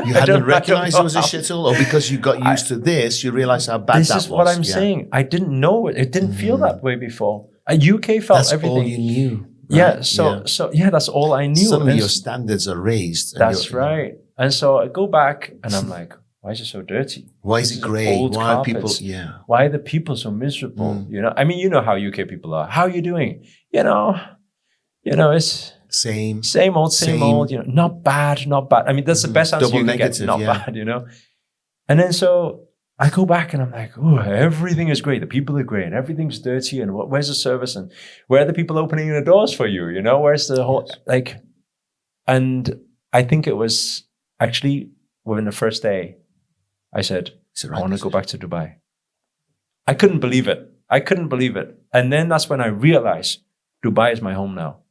You hadn't recognized it was a shithole, or because you got used to this, you realized how bad that was? This is what I'm saying. I didn't know it. It didn't feel that way before. UK felt that's everything. All you knew. Right? Yeah. So that's all I knew. Suddenly your standards are raised. That's right. And so I go back and I'm like, why is it so dirty? Why is it grey? Why are people? Yeah. Why are the people so miserable? I mean, you know how UK people are. How are you doing? It's same old. Not bad. I mean, that's the best answer you can get. Not bad. And then so I go back and I'm like, oh, everything is great. The people are great, and everything's dirty. And where's the service? And where are the people opening the doors for you? Where's the whole And I think it was actually within the first day, I said, I want to go back to Dubai. I couldn't believe it. And then that's when I realized Dubai is my home now.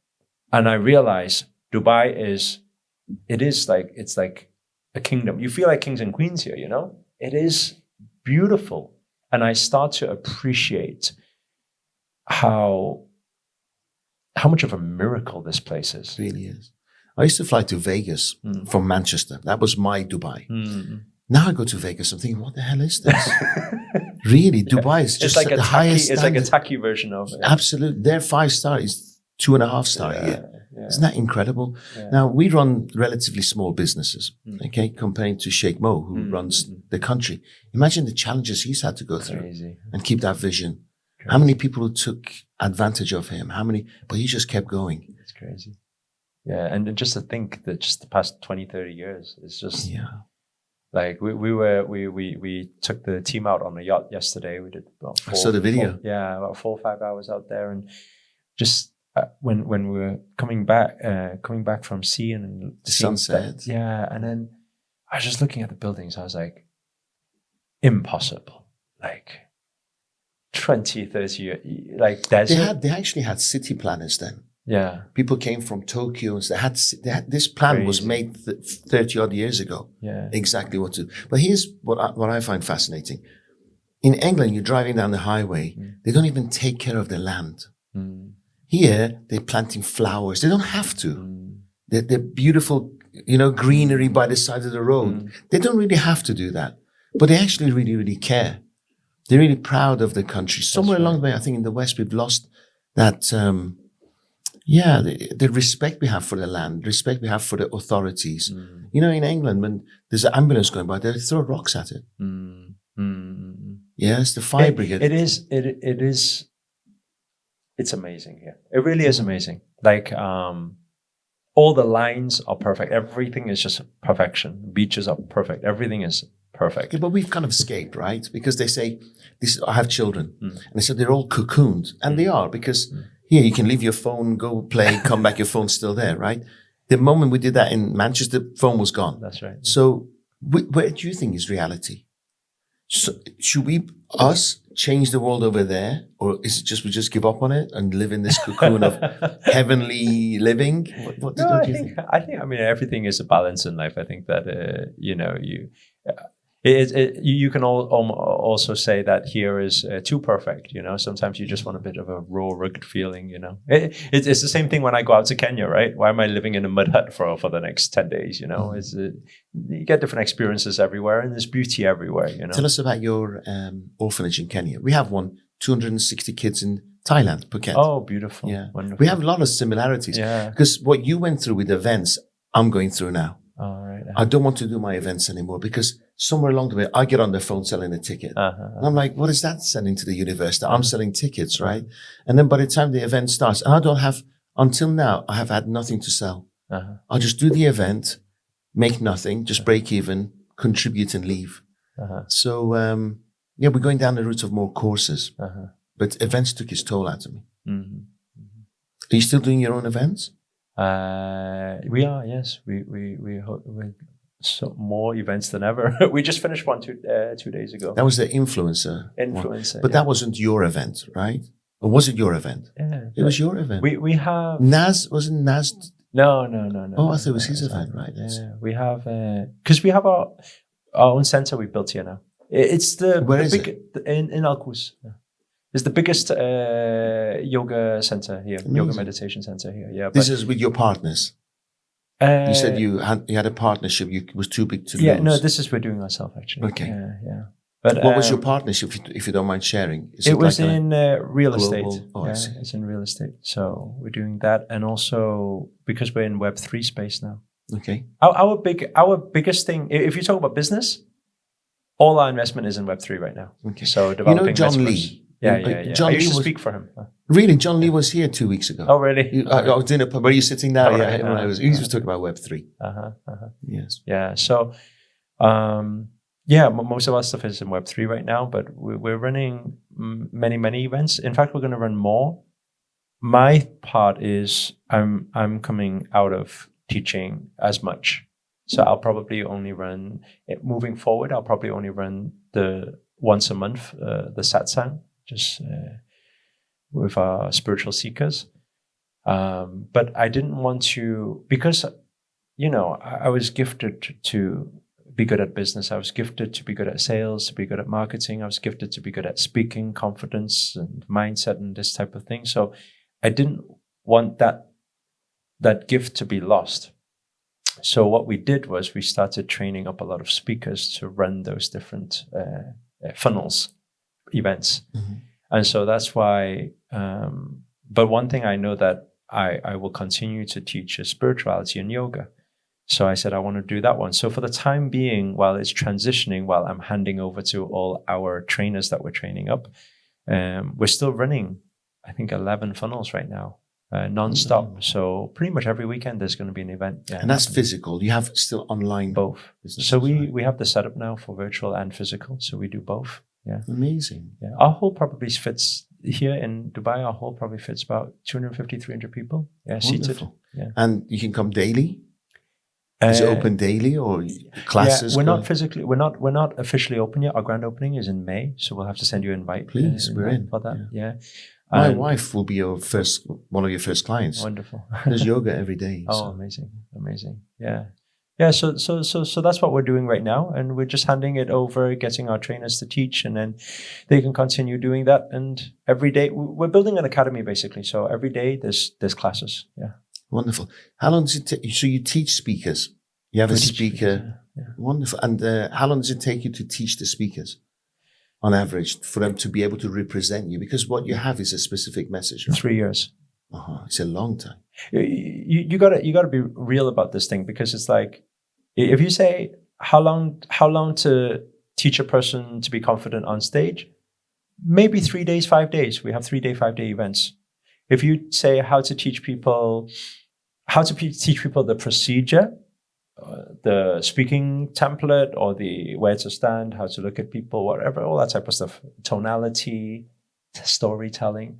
And I realized Dubai it's like a kingdom. You feel like kings and queens here, It is beautiful. And I start to appreciate how much of a miracle this place is. It really is. I used to fly to Vegas from Manchester. That was my Dubai. Now I go to Vegas, I'm thinking, what the hell is this? Really, Dubai is just like the highest. It's like a tacky version of it. Absolutely. Their 5-star is 2.5 star here. Yeah. Isn't that incredible? Yeah. Now, we run relatively small businesses, okay, comparing to Sheikh Mo, who runs the country. Imagine the challenges he's had to go through and keep that vision. Crazy. How many people took advantage of him? But he just kept going. It's crazy. Yeah, and just to think that just the past 20, 30 years, it's just... Yeah. Like we took the team out on a yacht yesterday. We did about I saw the video. About 4 or 5 hours out there, and just when we were coming back from sea and the sunset. And then I was just looking at the buildings. I was like, impossible. Like 20, 30 years, like desert. They actually had city planners then. Yeah, people came from Tokyo and they had this plan was made 30 odd years ago. Yeah, exactly what to. But here's what I find fascinating. In England, you're driving down the highway. They don't even take care of the land. Here, they're planting flowers. They don't have to. They're beautiful, greenery by the side of the road. They don't really have to do that, but they actually really, really care. They're really proud of the country. Somewhere along the way, I think in the West, we've lost that. The respect we have for the land, respect we have for the authorities. In England, when there's an ambulance going by, they throw rocks at it. Yes, the fire brigade. It is. It's amazing here. It really is amazing. Like all the lines are perfect. Everything is just perfection. Beaches are perfect. Everything is perfect. Yeah, but we've kind of escaped, right? Because they say, I have children. And they said they're all cocooned. And they are, because here you can leave your phone, go play, come back, your phone's still there, right? The moment we did that in Manchester, the phone was gone. That's right. So where do you think is reality? So should us change the world over there? Or is it just we just give up on it and live in this cocoon of heavenly living? What do you think? I mean, everything is a balance in life. I think that, You can also say that here is too perfect. Sometimes you just want a bit of a raw, rugged feeling. It's the same thing when I go out to Kenya, right? Why am I living in a mud hut for the next 10 days? You get different experiences everywhere, and there's beauty everywhere. Tell us about your orphanage in Kenya. We have one, 260 kids in Thailand, Phuket. Oh, beautiful. Yeah, wonderful. we have a lot of similarities. Yeah, because what you went through with events, I'm going through now. all right. I don't want to do my events anymore because somewhere along the way, I get on the phone selling a ticket. And I'm like, what is that selling to the universe? I'm selling tickets, right? And then by the time the event starts, and until now, I have had nothing to sell. I'll just do the event, make nothing, just break even, contribute and leave. So, we're going down the route of more courses, but events took its toll out of me. Are you still doing your own events? We are, yes. We so more events than ever. We just finished one 2 days ago. That was the influencer. But that wasn't your event, right? Or was it your event? Yeah, it was your event. We have wasn't Naz? No. Oh, I thought it was his event, right? Yeah, we have because we have our own center we built here now. It's Where is it? In Al-Quds. Yeah. It's the biggest yoga center here, Amazing. yoga meditation center here. Yeah, this is with your partners. You said you had a partnership. It was too big to lose. Yeah, no, this is we're doing ourselves actually. Okay. Yeah. But what was your partnership, if you don't mind sharing? It was like in real estate. Oh, I see. It's in real estate. So we're doing that, and also because we're in Web3 space now. Okay. Our biggest thing, if you talk about business, all our investment is in Web3 right now. Okay. So developing John Metaverse. Lee. Yeah. John I used Lee to speak for him. Really? John Lee was here 2 weeks ago. Oh, really? I was in a pub. Were you sitting there? Right, He was talking about Web3. Yes. Yeah. So, most of our stuff is in Web3 right now, but we're running many events. In fact, we're going to run more. My part is I'm coming out of teaching as much. So I'll probably only run, moving forward, I'll probably only run the once a month, the satsang, just with our spiritual seekers. But I didn't want to, because, I was gifted to be good at business. I was gifted to be good at sales, to be good at marketing. I was gifted to be good at speaking, confidence and mindset and this type of thing. So I didn't want that gift to be lost. So what we did was we started training up a lot of speakers to run those different funnels, events. And so that's why, but one thing I know that I will continue to teach is spirituality and yoga. So I said, I want to do that one. So for the time being, while it's transitioning, while I'm handing over to all our trainers that we're training up, we're still running, I think, 11 funnels right now. Non-stop. So pretty much every weekend there's going to be an event. Yeah, and that's physical. You have still online both. businesses, so we right? we have the setup now for virtual and physical. So we do both. Yeah. Amazing. Yeah. Our hall probably fits here in Dubai. Our hall probably fits about 250, 300 people. Yeah, seated. Yeah. And you can come daily. Is it open daily or classes? Yeah, we're not officially open yet. Our grand opening is in May, so we'll have to send you an invite. Please, we're in for that. Yeah. My wife will be one of your first clients. Wonderful. There's yoga every day. Oh, amazing. Yeah. Yeah. So that's what we're doing right now. And we're just handing it over, getting our trainers to teach, and then they can continue doing that. And every day we're building an academy basically. So every day there's classes. Yeah. Wonderful. How long does it take? So you teach speakers. You have a speaker. Yeah. Wonderful. And how long does it take you to teach the speakers? On average, for them to be able to represent you, because what you have is a specific message. Right? 3 years. It's a long time. You gotta be real about this thing, because it's like, if you say how long to teach a person to be confident on stage, maybe 3 days, 5 days. We have 3 day, 5 day events. If you say how to teach people the procedure, the speaking template, or the where to stand, how to look at people, whatever, all that type of stuff, tonality, storytelling.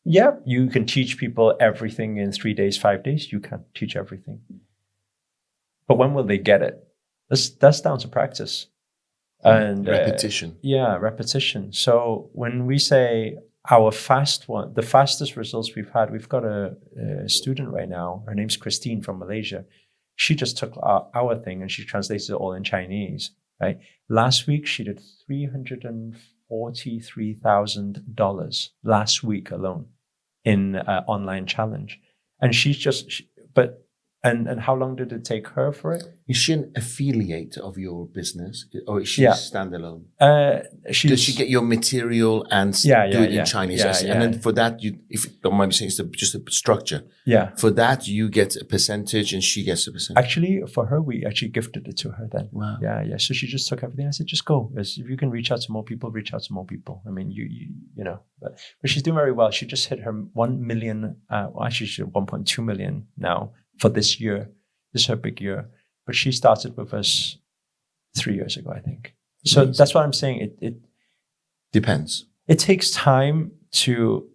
Yeah, you can teach people everything in 3 days, 5 days. You can teach everything. But when will they get it? That's down to practice. And repetition. Repetition. So when we say the fastest results we've had, we've got a student right now. Her name's Christine from Malaysia. She just took our thing and she translated it all in Chinese. right? Last week, she did $343,000 last week alone in online challenge. And and how long did it take her for it? Is she an affiliate of your business, or is she standalone? Does she get your material and do it in Chinese? And then for that, if you don't mind me saying, it's just a structure. Yeah. For that, you get a percentage and she gets a percentage. Actually, for her, we actually gifted it to her then. Wow. Yeah. So she just took everything. I said, just go. If you can reach out to more people, reach out to more people. I mean, you know, but she's doing very well. She just hit her 1 million, actually she's 1.2 million now for this year. This is her big year. But she started with us 3 years ago, I think. So that's what I'm saying. It depends. It takes time to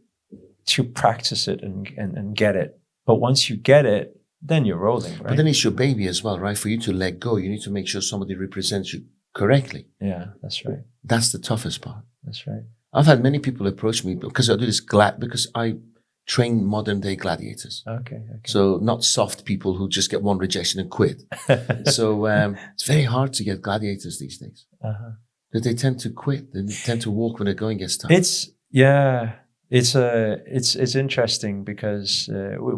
practice it and get it. But once you get it, then you're rolling, right? But then it's your baby as well, right? For you to let go, you need to make sure somebody represents you correctly. Yeah, that's right. That's the toughest part. That's right. I've had many people approach me because I do this because I train modern day gladiators. Okay. So not soft people who just get one rejection and quit. So it's very hard to get gladiators these days. But they tend to quit. They tend to walk when the going gets tough. It's interesting because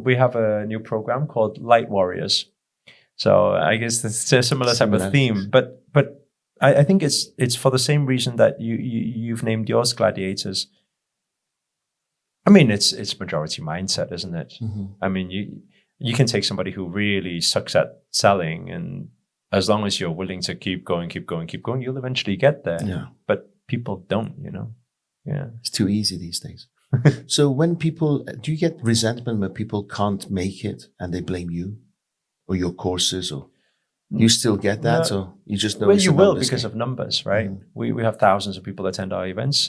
we have a new program called Light Warriors. So I guess it's a similar type of theme, but I think it's for the same reason that you've named yours gladiators. I mean, it's majority mindset, isn't it? Mm-hmm. I mean, you can take somebody who really sucks at selling, and as long as you're willing to keep going, you'll eventually get there. Yeah. But people don't, you know. Yeah. It's too easy these days. So do you get resentment when people can't make it and they blame you or your courses, or you still get that? No. Or you just know? Well, you will because of numbers, right? Mm-hmm. We have thousands of people attend our events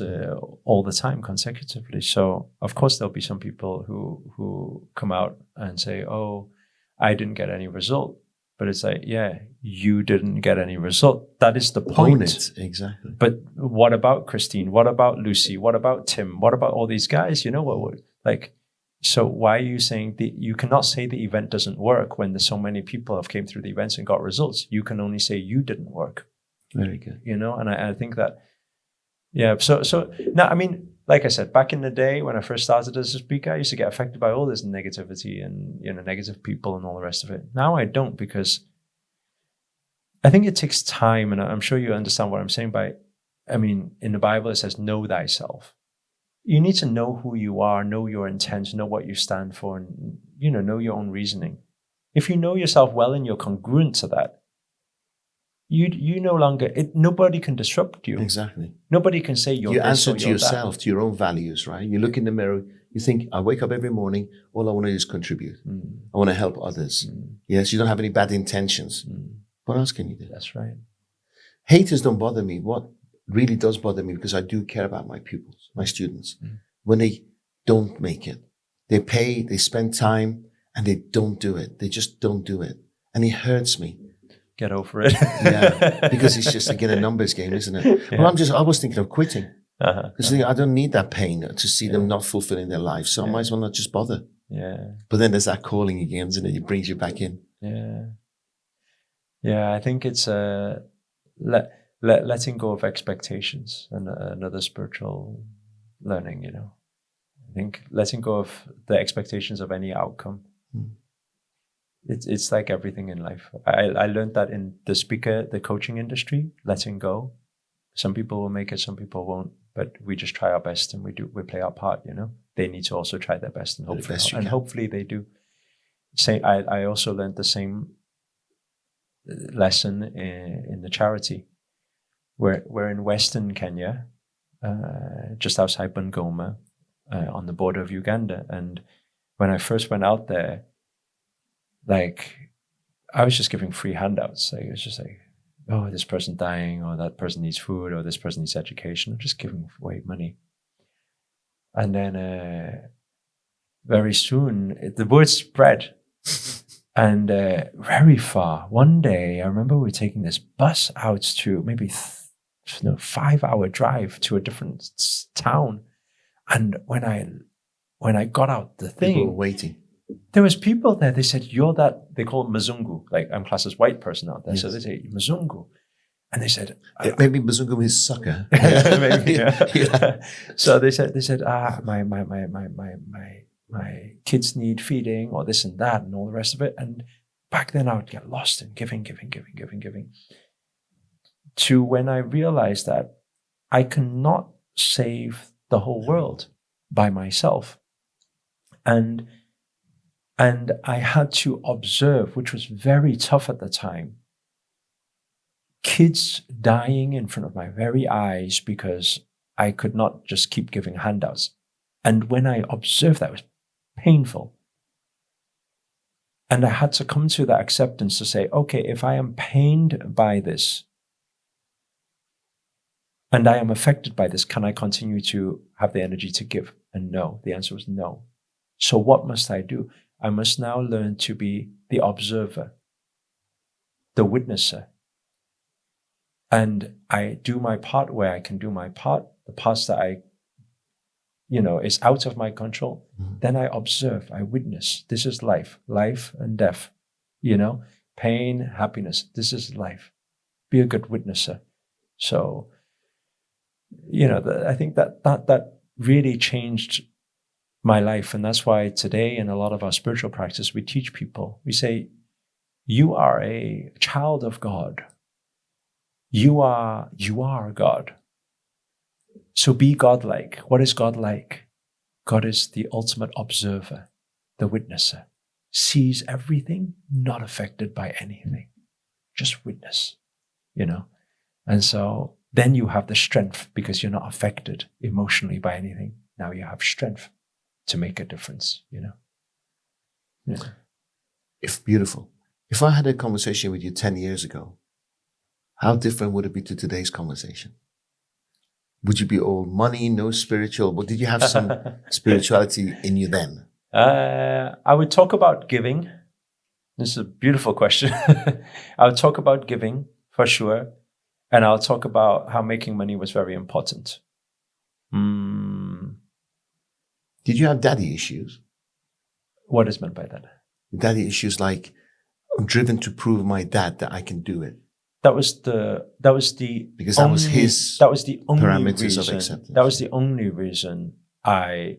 all the time consecutively. So of course there'll be some people who come out and say, "Oh, I didn't get any result." But it's like, yeah, you didn't get any result. That is the point. Own it. Exactly. But what about Christine? What about Lucy? What about Tim? What about all these guys? You know what? Like, so why are you saying you cannot say the event doesn't work when there's so many people have came through the events and got results? You can only say you didn't work. Very good. You know, and I think that, yeah. So now, I mean, like I said, back in the day when I first started as a speaker, I used to get affected by all this negativity and, you know, negative people and all the rest of it. Now I don't, because I think it takes time, and I'm sure you understand what I'm saying in the Bible, it says, know thyself. You need to know who you are, know your intent, know what you stand for, and, you know your own reasoning. If you know yourself well and you're congruent to that, you no longer, nobody can disrupt you. Exactly. Nobody can say you're you this answer or to you're yourself, that. to your own values, right? You look in the mirror, you think, I wake up every morning, all I want to do is contribute. I want to help others. Yes, you don't have any bad intentions. What else can you do? That's right. Haters don't bother me. What really does bother me, because I do care about my pupils, my students, when they don't make it. They pay, they spend time, and they don't do it. They just don't do it. And it hurts me. Get over it. Yeah, because it's just, again, a numbers game, isn't it? Yeah. Well, I was thinking of quitting. Because I don't need that pain to see them not fulfilling their life. So I might as well not just bother. Yeah. But then there's that calling again, isn't it? It brings you back in. Yeah. Yeah, I think it's letting go of expectations and another spiritual learning, you know. I think letting go of the expectations of any outcome. It's like everything in life. I learned that in the coaching industry, letting go. Some people will make it, some people won't, but we just try our best and we play our part, you know. They need to also try their best, and hopefully they do. I also learned the same lesson in the charity. We're in Western Kenya, just outside Bungoma, on the border of Uganda. And when I first went out there, like, I was just giving free handouts. Like, it was just like, oh, this person dying, or that person needs food, or this person needs education. I'm just giving away money. And then very soon, the word spread. And very far. One day, I remember we were taking this bus out to maybe 5-hour drive to a different town. And when I got out the thing, people were waiting. There was people there. They said, "You're that." They call it Mzungu. Like, I'm classed as white person out there, Yes. so they say Mzungu. And they said, maybe Bazungu is sucker. maybe, yeah. Yeah. So they said, my kids need feeding or this and that and all the rest of it. And back then I would get lost in giving. To when I realized that I cannot save the whole world by myself. And I had to observe, which was very tough at the time, kids dying in front of my very eyes because I could not just keep giving handouts. And when I observed that, it was painful. And I had to come to that acceptance to say, okay, if I am pained by this and I am affected by this, can I continue to have the energy to give? And no, the answer was no. So what must I do? I must now learn to be the observer, the witnesser. And I do my part where I can do my part, the parts that is out of my control. Then I observe, I witness. This is life and death, pain, happiness. This is life. Be a good witnesser. So, I think that really changed my life. And that's why today in a lot of our spiritual practice, we teach people, we say, you are a child of God. You are God. So be godlike. What is God like? God is the ultimate observer, the witnesser, sees everything, not affected by anything, just witness, And so then you have the strength because you're not affected emotionally by anything. Now you have strength to make a difference, Yeah. If beautiful. If I had a conversation with you 10 years ago, how different would it be to today's conversation? Would you be all money, no spiritual? But did you have some spirituality in you then? I would talk about giving. This is a beautiful question. I would talk about giving for sure. And I'll talk about how making money was very important. Did you have daddy issues? What is meant by that? Daddy issues like, I'm driven to prove my dad that I can do it. That was the because that was his only parameters reason, of acceptance. That was the only reason I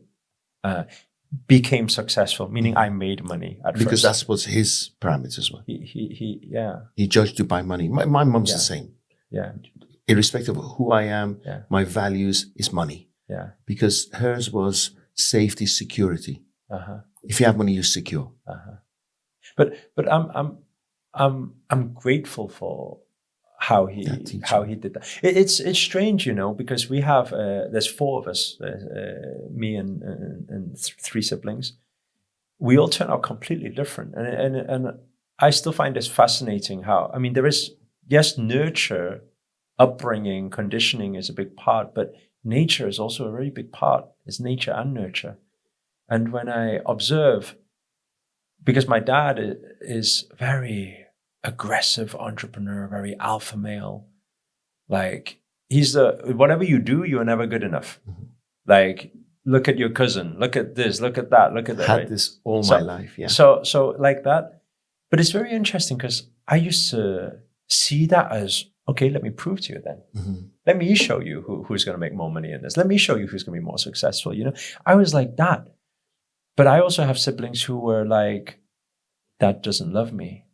became successful, meaning I made money at because first. that was his parameters. He He judged you by money. My mom's the same. Yeah. Irrespective of who I am, my values is money. Yeah. Because hers was safety, security. If you have money, you're secure. But I'm grateful for how he did that. It's strange, because we have there's four of us, me and three siblings. We all turn out completely different, and I still find this fascinating. How there is nurture, upbringing, conditioning is a big part, but nature is also a very big part. It's nature and nurture, and when I observe, because my dad is very aggressive entrepreneur, very alpha male. Like he's whatever you do, you're never good enough. Like look at your cousin, look at this, look at that, look at that. Had this all my life, yeah. So like that. But it's very interesting because I used to see that as, okay, let me prove to you then. Let me show you who's going to make more money in this. Let me show you who's going to be more successful. I was like that. But I also have siblings who were like, Dad doesn't love me.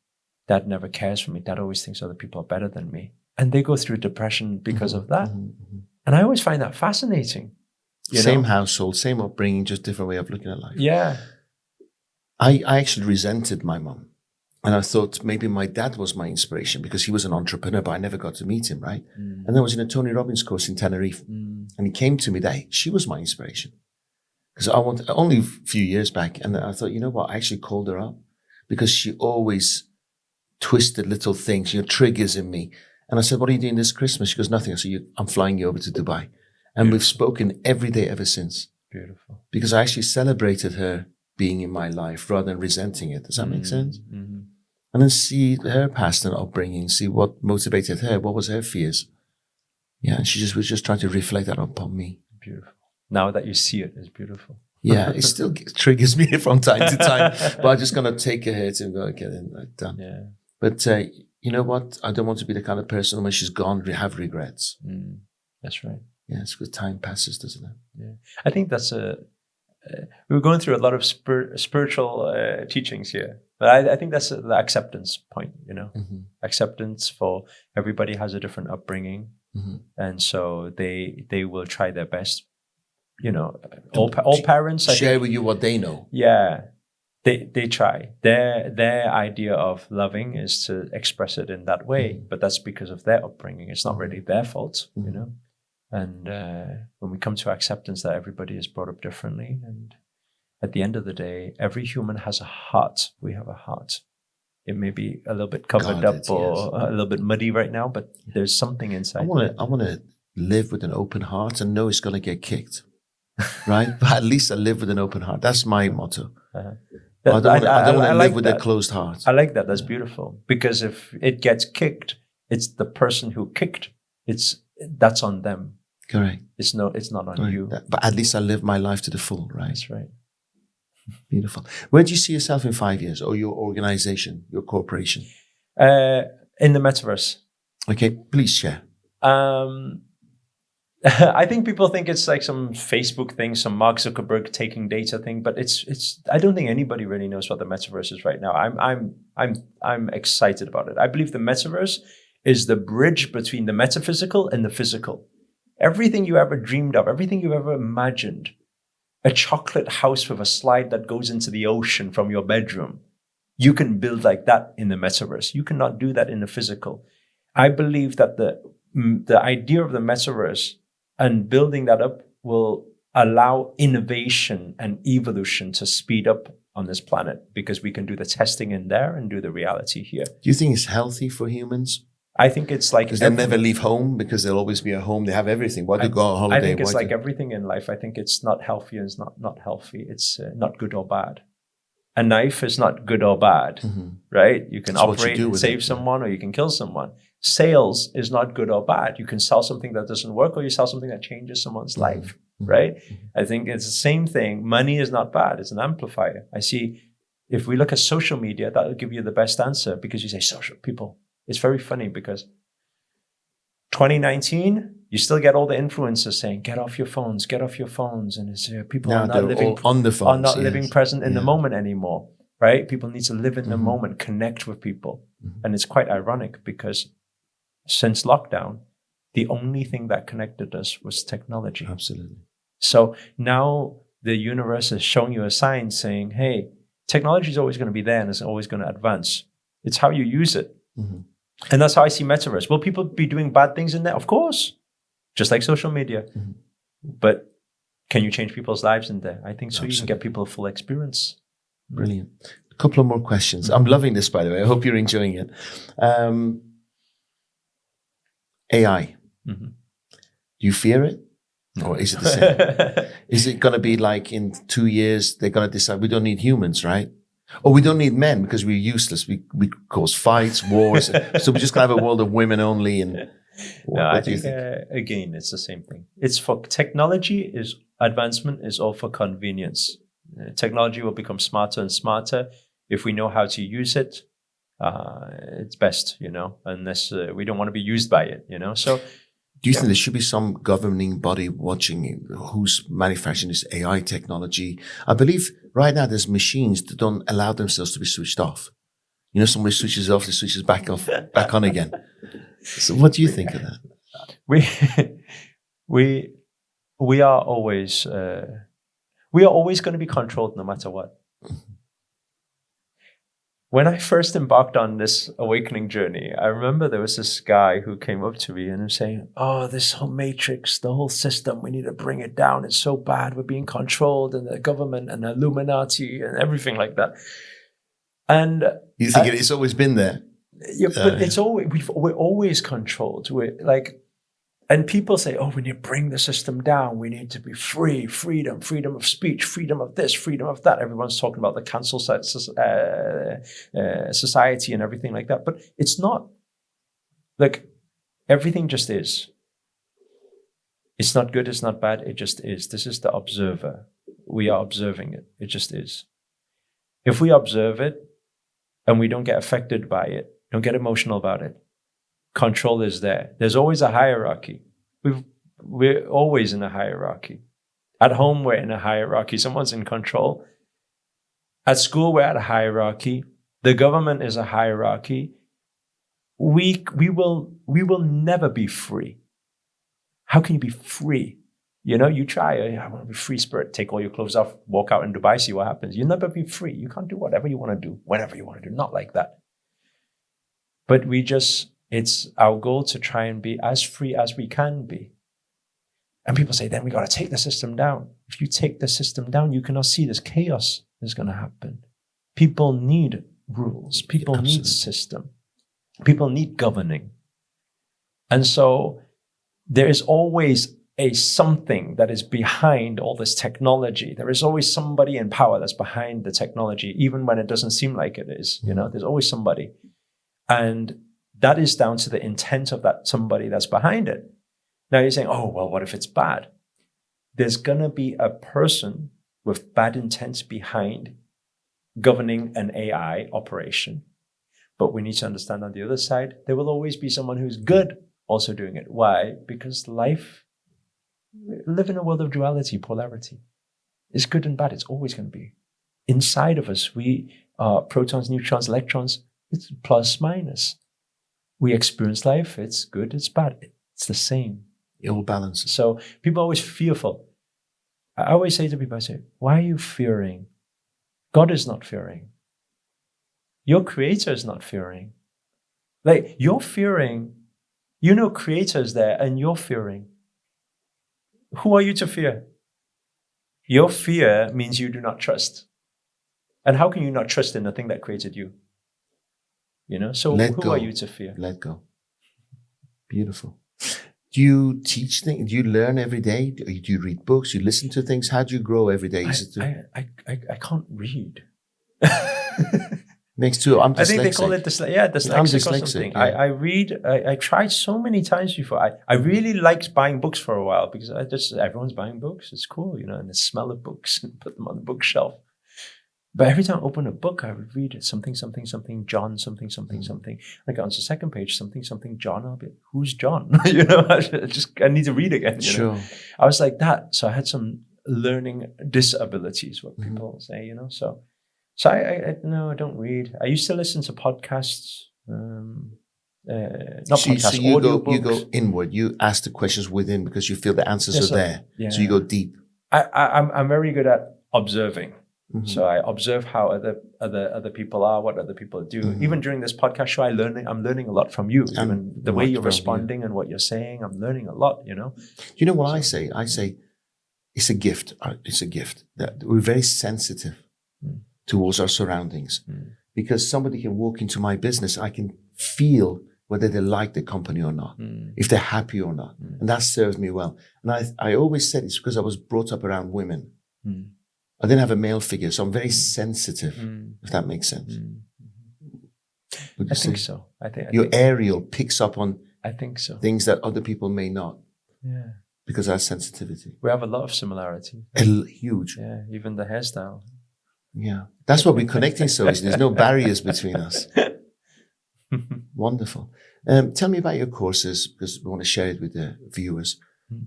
Dad never cares for me. Dad always thinks other people are better than me. And they go through depression because of that. And I always find that fascinating. Same household, same upbringing, just different way of looking at life. Yeah. I actually resented my mom. And I thought maybe my dad was my inspiration because he was an entrepreneur, but I never got to meet him, right? And I was in a Tony Robbins course in Tenerife. And he came to me that she was my inspiration. Because I wanted only a few years back. And I thought, you know what? I actually called her up because she always twisted little things, triggers in me. And I said, what are you doing this Christmas? She goes, nothing. I said, I'm flying you over to Dubai. And we've spoken every day ever since. Beautiful. Because I actually celebrated her being in my life rather than resenting it. Does that make sense? And then see her past and upbringing, see what motivated her, what was her fears. Yeah, and she was just trying to reflect that upon me. Beautiful. Now that you see it, it's beautiful. Yeah, it still triggers me from time to time. But I'm just going to take a hit and go, get it done. Yeah. But you know what? I don't want to be the kind of person when she's gone have regrets. That's right. Yeah, it's because time passes, doesn't it? Yeah, I think that's we were going through a lot of spiritual teachings here, but I think that's the acceptance point. Acceptance for everybody has a different upbringing, and so they will try their best. All parents share with you what they know. Yeah, they try. Their idea of loving is to express it in that way, but that's because of their upbringing. It's not really their fault, And when we come to acceptance that everybody is brought up differently, and at the end of the day, every human has a heart. We have a heart. It may be a little bit covered up or a little bit muddy right now, but there's something inside. I want to live with an open heart and know it's going to get kicked, right? But at least I live with an open heart. That's my motto. I don't want to live with a closed heart. I like that. That's beautiful. Because if it gets kicked, it's the person who kicked. That's on them. Correct. It's not on you. But at least I live my life to the full, right? That's right. Beautiful. Where do you see yourself in 5 years, or your organization, your corporation? In the metaverse. Okay, please share. I think people think it's like some Facebook thing, some Mark Zuckerberg taking data thing, but it's. I don't think anybody really knows what the metaverse is right now. I'm excited about it. I believe the metaverse is the bridge between the metaphysical and the physical. Everything you ever dreamed of, everything you ever imagined, a chocolate house with a slide that goes into the ocean from your bedroom, you can build like that in the metaverse. You cannot do that in the physical. I believe that the idea of the metaverse and building that up will allow innovation and evolution to speed up on this planet, because we can do the testing in there and do the reality here. Do you think it's healthy for humans? I think it's like... Because they'll never leave home, because they'll always be at home. They have everything. Why do go on holiday? I think it's like everything in life. I think it's not healthy and it's not healthy. It's not good or bad. A knife is not good or bad, right? You can operate and save someone, or you can kill someone. Sales is not good or bad. You can sell something that doesn't work, or you sell something that changes someone's life, right? I think it's the same thing. Money is not bad. It's an amplifier. I see, if we look at social media, that will give you the best answer, because you say social people. It's very funny because 2019, you still get all the influencers saying, get off your phones. And it's, people are not living on the phones, are not living present in the moment anymore, right? People need to live in the moment, connect with people. And it's quite ironic, because since lockdown, the only thing that connected us was technology. Absolutely. So now the universe is showing you a sign saying, hey, technology is always going to be there and it's always going to advance. It's how you use it. And that's how I see metaverse. Will people be doing bad things in there? Of course. Just like social media. But can you change people's lives in there? I think so. Absolutely. You can get people a full experience. Brilliant. A couple of more questions. I'm loving this, by the way. I hope you're enjoying it. AI. Do you fear it? Or is it the same? Is it going to be like in 2 years, they're going to decide we don't need humans, right? Or we don't need men because we're useless. We cause fights, wars. So we're just going to have a world of women only. And I think again, it's the same thing. It's for technology advancement is all for convenience. Technology will become smarter and smarter. If we know how to use it, it's best, unless we don't want to be used by it, So do you think there should be some governing body watching who's manufacturing this AI technology? I believe right now there's machines that don't allow themselves to be switched off. Somebody switches off, they switches back on again. So what do you think of that? We are always going to be controlled no matter what. When I first embarked on this awakening journey, I remember there was this guy who came up to me and was saying, oh, this whole matrix, the whole system, we need to bring it down. It's so bad. We're being controlled, and the government and the Illuminati and everything like that. And you think it's always been there? Yeah, but it's always, we're always controlled. We're like, and people say, oh, we need to bring the system down. We need to be free, freedom of speech, freedom of this, freedom of that. Everyone's talking about the cancel society and everything like that. But it's not. Like, everything just is. It's not good, it's not bad, it just is. This is the observer. We are observing it. It just is. If we observe it and we don't get affected by it, Don't get emotional about it. Control is there. There's always a hierarchy. We're always in a hierarchy. At home, we're in a hierarchy. Someone's in control. At school, we're at a hierarchy. The government is a hierarchy. We will never be free. How can you be free? You try, I want to be free spirit, take all your clothes off, walk out in Dubai, see what happens. You'll never be free. You can't do whatever you want to do, whenever you want to do. Not like that. But it's our goal to try and be as free as we can be. And people say, then we got to take the system down. If you take the system down, you cannot see this chaos is going to happen. People need rules. People need system. People need governing. And so there is always a something that is behind all this technology. There is always somebody in power that's behind the technology, even when it doesn't seem like it is. There's always somebody. And that is down to the intent of that somebody that's behind it. Now you're saying, oh, well, what if it's bad? There's going to be a person with bad intents behind governing an AI operation. But we need to understand on the other side, there will always be someone who's good also doing it. Why? Because we live in a world of duality, polarity. It's good and bad. It's always going to be. Inside of us, we are protons, neutrons, electrons. It's plus, minus. We experience life. It's good, it's bad. It's the same. It all balances. So people are always fearful. I always say to people, why are you fearing? God is not fearing. Your creator is not fearing. Like, you're fearing, creator is there and you're fearing. Who are you to fear? Your fear means you do not trust. And how can you not trust in the thing that created you? So who are you to fear? Let go. Beautiful. Do you teach things? Do you learn every day? Do you read books? Do you listen to things? How do you grow every day? I can't read. Next to I'm dyslexic. I think they call it dyslexic or something. Yeah. I read. I tried so many times before. I really liked buying books for a while because everyone's buying books. It's cool, and the smell of books and put them on the bookshelf. But every time I open a book, I would read it, something, something, something, John, something, something, something. I go on to the second page, something, something, John. I'll be, who's John? I need to read again. Sure. I was like that. So I had some learning disabilities, what people say, So I I don't read. I used to listen to podcasts, podcasts, audiobooks. You go inward. You ask the questions within because you feel the answers are there. Yeah. So you go deep. I'm very good at observing. Mm-hmm. So I observe how other people are, what other people do. Mm-hmm. Even during this podcast show, I'm learning a lot from you. Even the way you're responding and what you're saying, I'm learning a lot. You know what I say? I say it's a gift. It's a gift that we're very sensitive towards our surroundings because somebody can walk into my business. I can feel whether they like the company or not, if they're happy or not, and that serves me well. And I always said it's because I was brought up around women. I didn't have a male figure, so I'm very sensitive, if that makes sense. I think so. I think your aerial picks up on things that other people may not. Yeah. Because of that sensitivity. We have a lot of similarity. Huge. Yeah, even the hairstyle. Yeah. That's what we're connecting so easily. There's no barriers between us. Wonderful. Tell me about your courses, because we want to share it with the viewers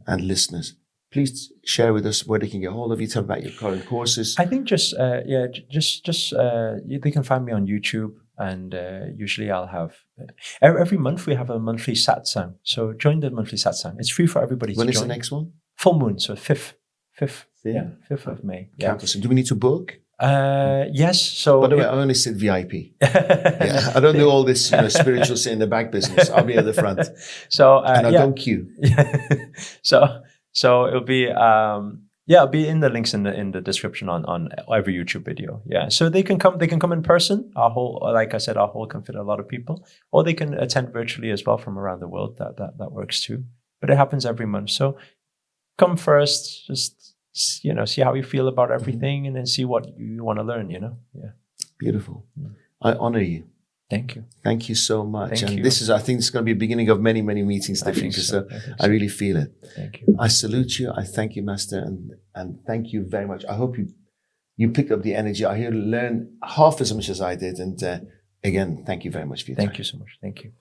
and listeners. Please share with us where they can get hold of you. Tell me about your current courses. I think they can find me on YouTube, and usually I'll have every month we have a monthly satsang. So join the monthly satsang. It's free for everybody. When is the next one? Full moon, so 5th of May. Yeah. Do we need to book? Yes. So, by the way, I only sit VIP. Yeah, I don't do all this spiritual sit in the back business. I'll be at the front. So, and I don't queue. So it'll be it'll be in the links in the description on every YouTube video. Yeah. So they can come in person. Like I said, our hall can fit a lot of people, or they can attend virtually as well from around the world. That works too. But it happens every month. So come first, just see how you feel about everything, and then see what you want to learn. Yeah. Beautiful. I honor you. Thank you. Thank you so much. And this is, I think it's going to be the beginning of many, many meetings. I really feel it. Thank you. I salute you. I thank you, Master, and thank you very much. I hope you picked up the energy. I learned half as much as I did, and again, thank you very much for your time. Thank you so much. Thank you.